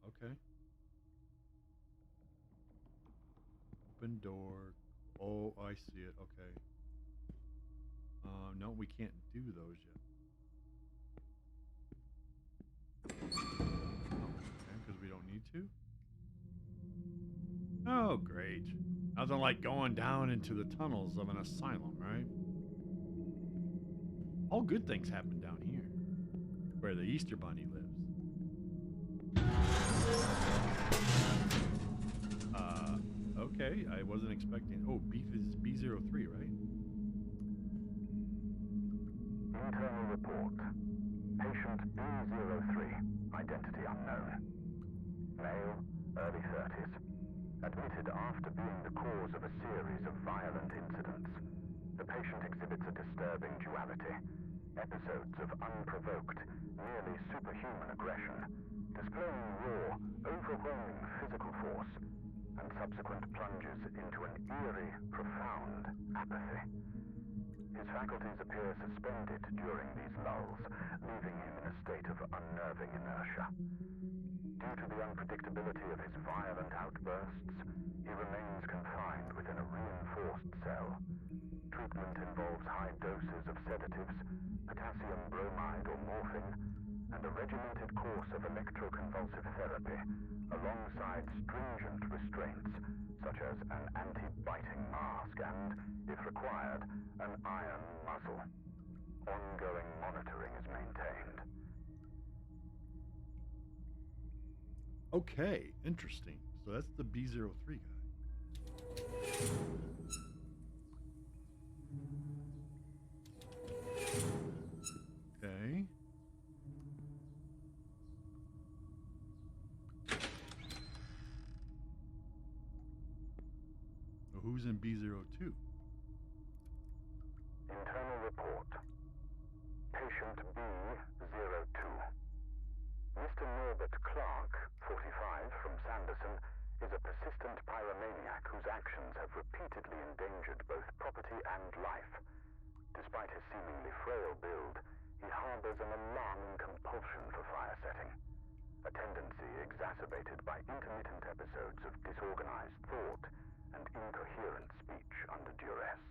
Okay. Open door. Oh, I see it. Okay. No, we can't do those yet. Okay, because we don't need to. Oh, great. Nothing like going down into the tunnels of an asylum, right? All good things happen down here, where the Easter Bunny lives. Okay, I wasn't expecting. Oh, beef is B03, right? Internal report. Patient B03, identity unknown. Male, early 30s. Admitted after being the cause of a series of violent incidents. The patient exhibits a disturbing duality. Episodes of unprovoked, nearly superhuman aggression, displaying raw, overwhelming physical force, and subsequent plunges into an eerie, profound apathy. His faculties appear suspended during these lulls, leaving him in a state of unnerving inertia. Due to the unpredictability of his violent outbursts, he remains confined within a reinforced cell. Treatment involves high doses of sedatives, potassium bromide or morphine, and a regimented course of electroconvulsive therapy, alongside stringent restraints, such as an anti-biting mask and, if required, an iron muzzle. Ongoing monitoring is maintained. Okay, interesting. So that's the B03 guy. Okay. So who's in B02? Internal report. Patient B02. Mr. Norbert Clark, 45, from Sanderson, is a persistent pyromaniac whose actions have repeatedly endangered both property and life. Despite his seemingly frail build, he harbors an alarming compulsion for fire setting, a tendency exacerbated by intermittent episodes of disorganized thought and incoherent speech under duress.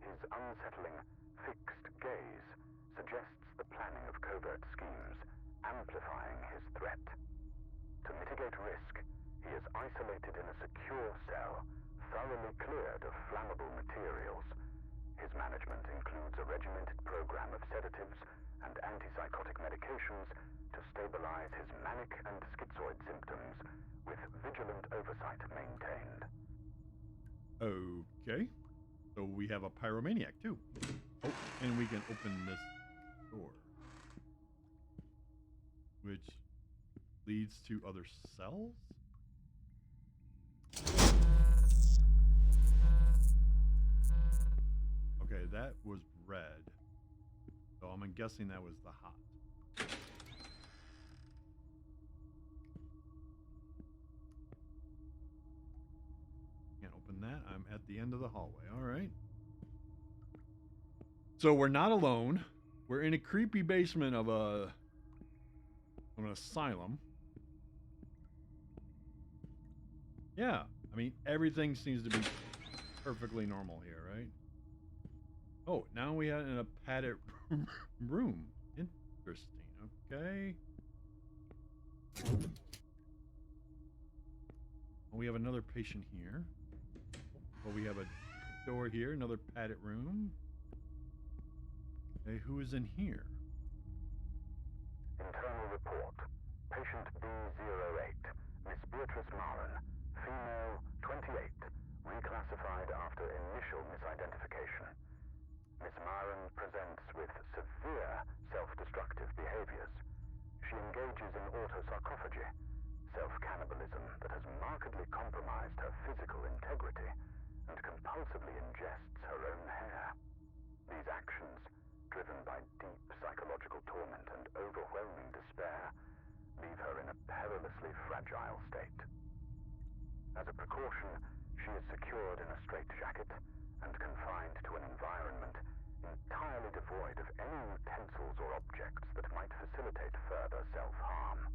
His unsettling, fixed gaze suggests the planning of covert schemes, amplifying his threat. To mitigate risk, he is isolated in a secure cell, thoroughly cleared of flammable materials. His management includes a regimented program of sedatives and antipsychotic medications to stabilize his manic and schizoid symptoms, with vigilant oversight maintained. Okay. So we have a pyromaniac too. Oh, and we can open this door, which leads to other cells? Okay, that was red. So I'm guessing that was the hot. Can't open that. I'm at the end of the hallway. All right. So we're not alone. We're in a creepy basement of an asylum. Yeah, I mean, everything seems to be perfectly normal here, right? Oh, now we are in a padded room. Interesting, okay. We have another patient here. Well, we have a door here, another padded room. Okay, who is in here? Internal report. Patient B08, Miss Beatrice Marin, female, 28, reclassified after initial misidentification. Miss Marin presents with severe self-destructive behaviors. She engages in autosarcophagy, self-cannibalism that has markedly compromised her physical integrity, and compulsively ingests her own hair. These actions, driven by deep psychological torment and overwhelming despair, leave her in a perilously fragile state. As a precaution, she is secured in a straitjacket and confined to an environment entirely devoid of any utensils or objects that might facilitate further self-harm.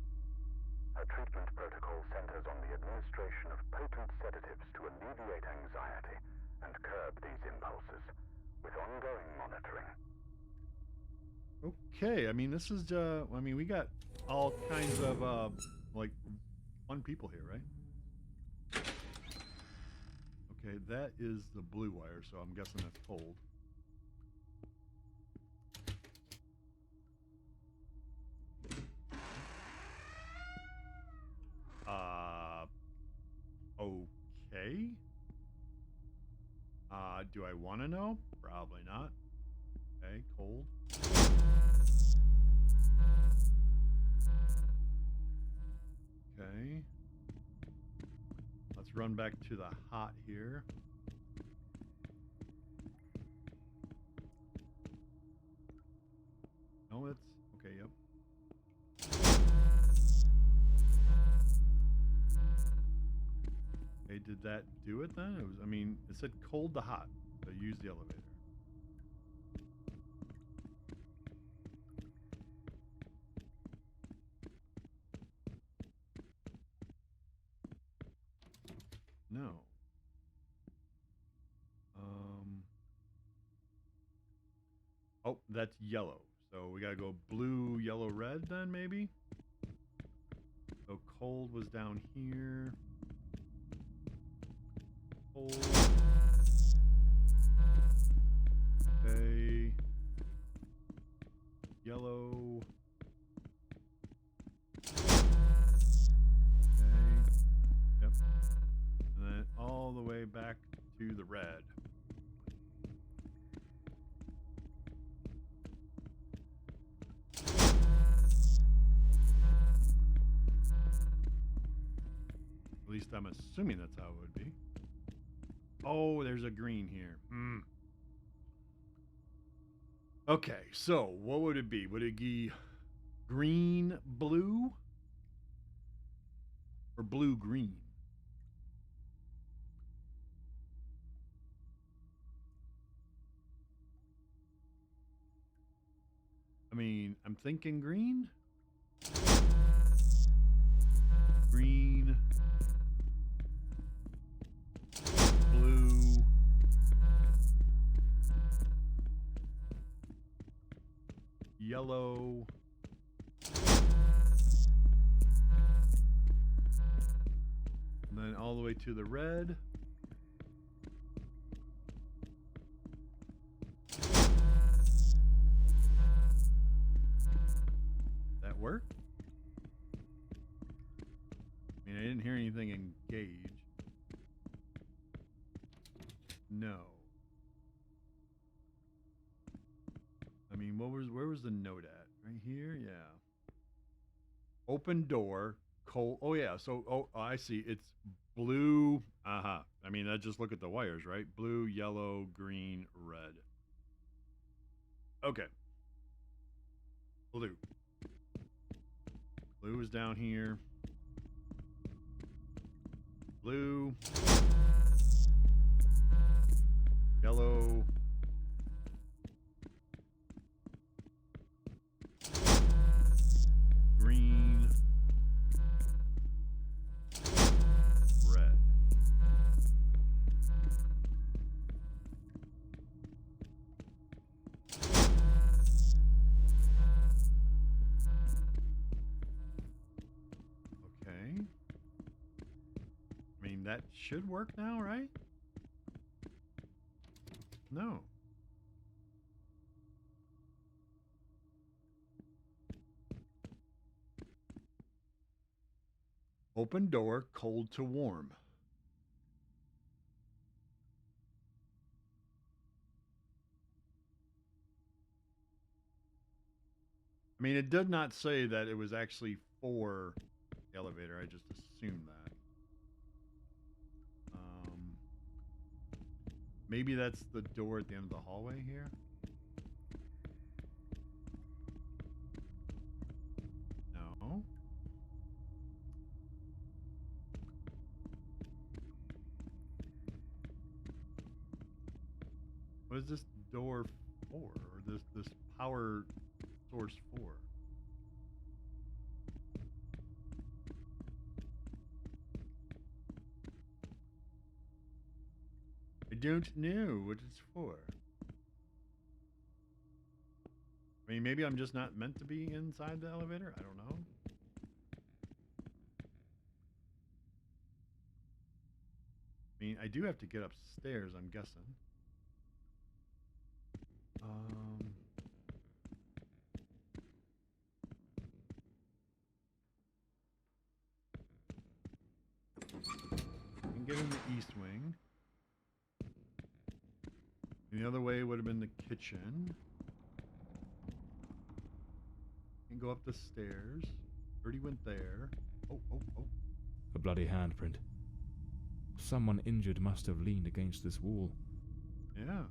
Her treatment protocol centers on the administration of potent sedatives to alleviate anxiety and curb these impulses, with ongoing monitoring. Okay, I mean, this is, I mean, we got all kinds of, like, fun people here, right? Okay, that is the blue wire, so I'm guessing that's cold. Okay. Do I want to know? Probably not. Okay, cold. Okay. Let's run back to the hot here. No, it's okay, yep. Okay, did that do it then? It was, I mean, it said cold to hot, so use the elevator. No. Oh, that's yellow. So we gotta go blue, yellow, red then, maybe? So cold was down here. Cold. Okay. Yellow. Okay. Yep. And then all the way back to the red. At least I'm assuming that's how it would be. Oh, there's a green here. Okay, so what would it be? Would it be green, blue? Or blue, green? I mean, I'm thinking green. Green. Blue. Yellow. And then all the way to the red. That work? I mean, I didn't hear anything engage. No. I mean, where was the note at? Right here? Yeah. Open door, cold. Oh, yeah. So, oh, I see. It's blue. I mean, I just look at the wires, right? Blue, yellow, green, red. Okay. Blue. Blue is down here. Blue. Yellow. Green. Red. Okay. I mean, that should work now, right? No. Open door, cold to warm. I mean, it did not say that it was actually for the elevator. I just assumed that. Maybe that's the door at the end of the hallway here. No. What is this door for? Or this power source for? I don't know what it's for. I mean, maybe I'm just not meant to be inside the elevator. I don't know. I mean, I do have to get upstairs, I'm guessing. I can get in the east wing. And the other way would have been the kitchen. And go up the stairs. Already went there. Oh. A bloody handprint. Someone injured must have leaned against this wall. Yeah.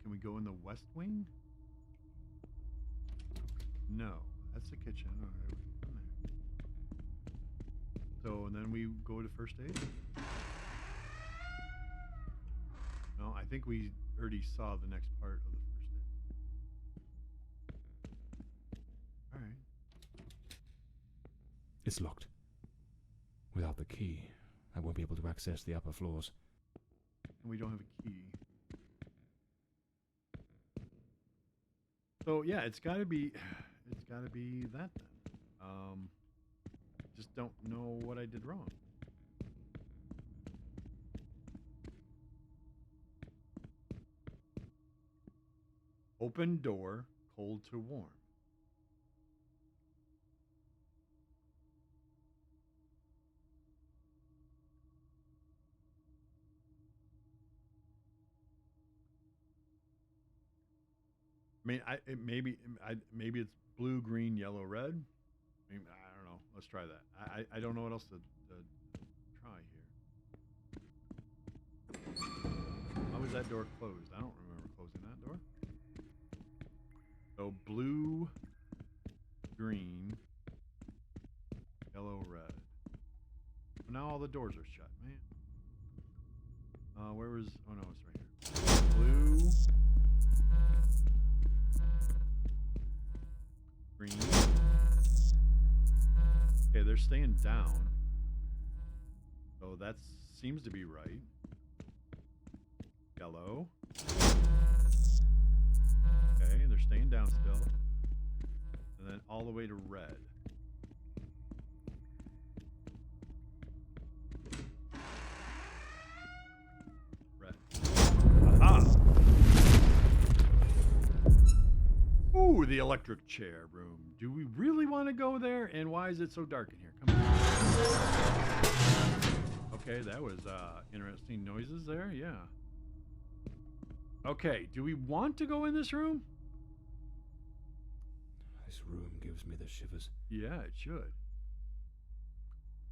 Can we go in the west wing? No. That's the kitchen. All right. So, and then we go to first aid? No, I think we already saw the next part of the first aid. Alright. It's locked. Without the key, I won't be able to access the upper floors. And we don't have a key. So yeah, it's gotta be that then. Just don't know what I did wrong. Open door, cold to warm. I mean, maybe it's blue, green, yellow, red. I mean, I don't know. Let's try that. I don't know what else to try here. How was that door closed? I don't remember closing that door. So blue, green, yellow, red. Well, now all the doors are shut, man. Where was? Oh no, it's right here. Blue, green. Okay, they're staying down. So that seems to be right. Yellow. Okay, they're staying down still. And then all the way to red. Red. Aha! Ooh, the electric chair room. Do we really want to go there? And why is it so dark in here? Come on. Okay, that was interesting noises there. Yeah. Okay, do we want to go in this room? This room gives me the shivers. Yeah, it should.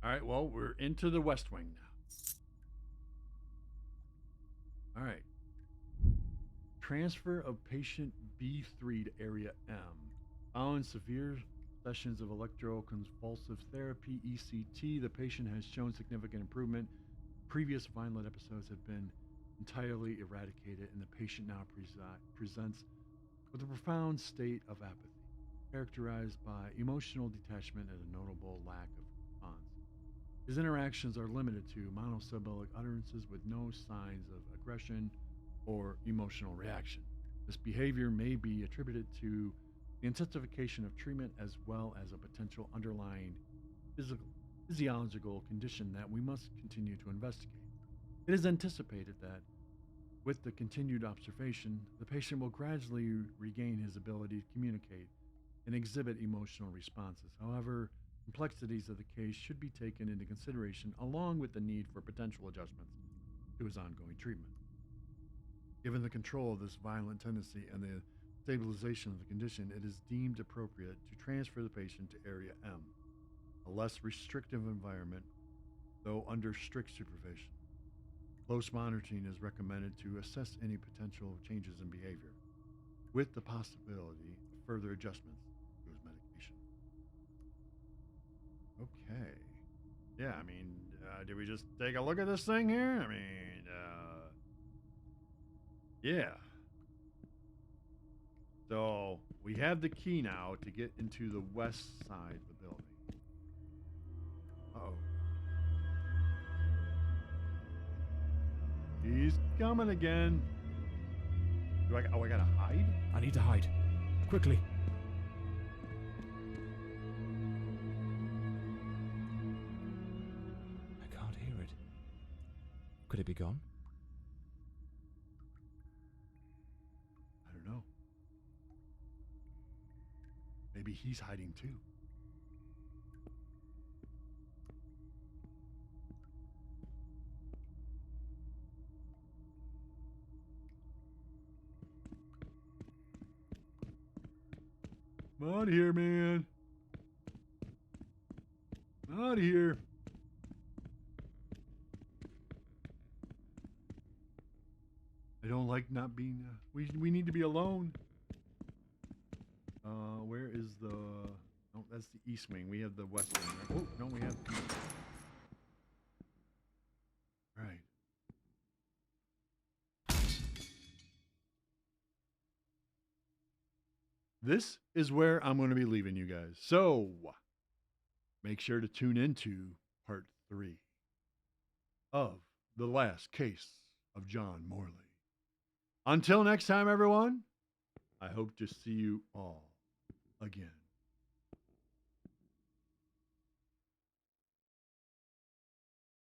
All right, well, we're into the West Wing now. All right. Transfer of patient B3 to Area M. Following severe sessions of electroconvulsive therapy, ECT, the patient has shown significant improvement. Previous violent episodes have been entirely eradicated, and the patient now presents with a profound state of apathy, characterized by emotional detachment and a notable lack of response. His interactions are limited to monosyllabic utterances with no signs of aggression or emotional reaction. This behavior may be attributed to the intensification of treatment as well as a potential underlying physiological condition that we must continue to investigate. It is anticipated that, with the continued observation, the patient will gradually regain his ability to communicate and exhibit emotional responses. However, complexities of the case should be taken into consideration along with the need for potential adjustments to his ongoing treatment. Given the control of this violent tendency and the stabilization of the condition, it is deemed appropriate to transfer the patient to Area M, a less restrictive environment, though under strict supervision. Close monitoring is recommended to assess any potential changes in behavior, with the possibility of further adjustments to his medication. Okay. Yeah, I mean, did we just take a look at this thing here? I mean, yeah. So, we have the key now to get into the west side of the building. Uh-oh. He's coming again. I gotta hide? I need to hide. Quickly. I can't hear it. Could it be gone? I don't know. Maybe he's hiding too. I'm out of here, man. I'm out of here. I don't like not being. We need to be alone. Where is the? Oh, that's the east wing. We have the west wing. Right? Oh no, we have. Right. This is where I'm going to be leaving you guys. So, make sure to tune into part 3 of The Last Case of John Morley. Until next time, everyone, I hope to see you all again.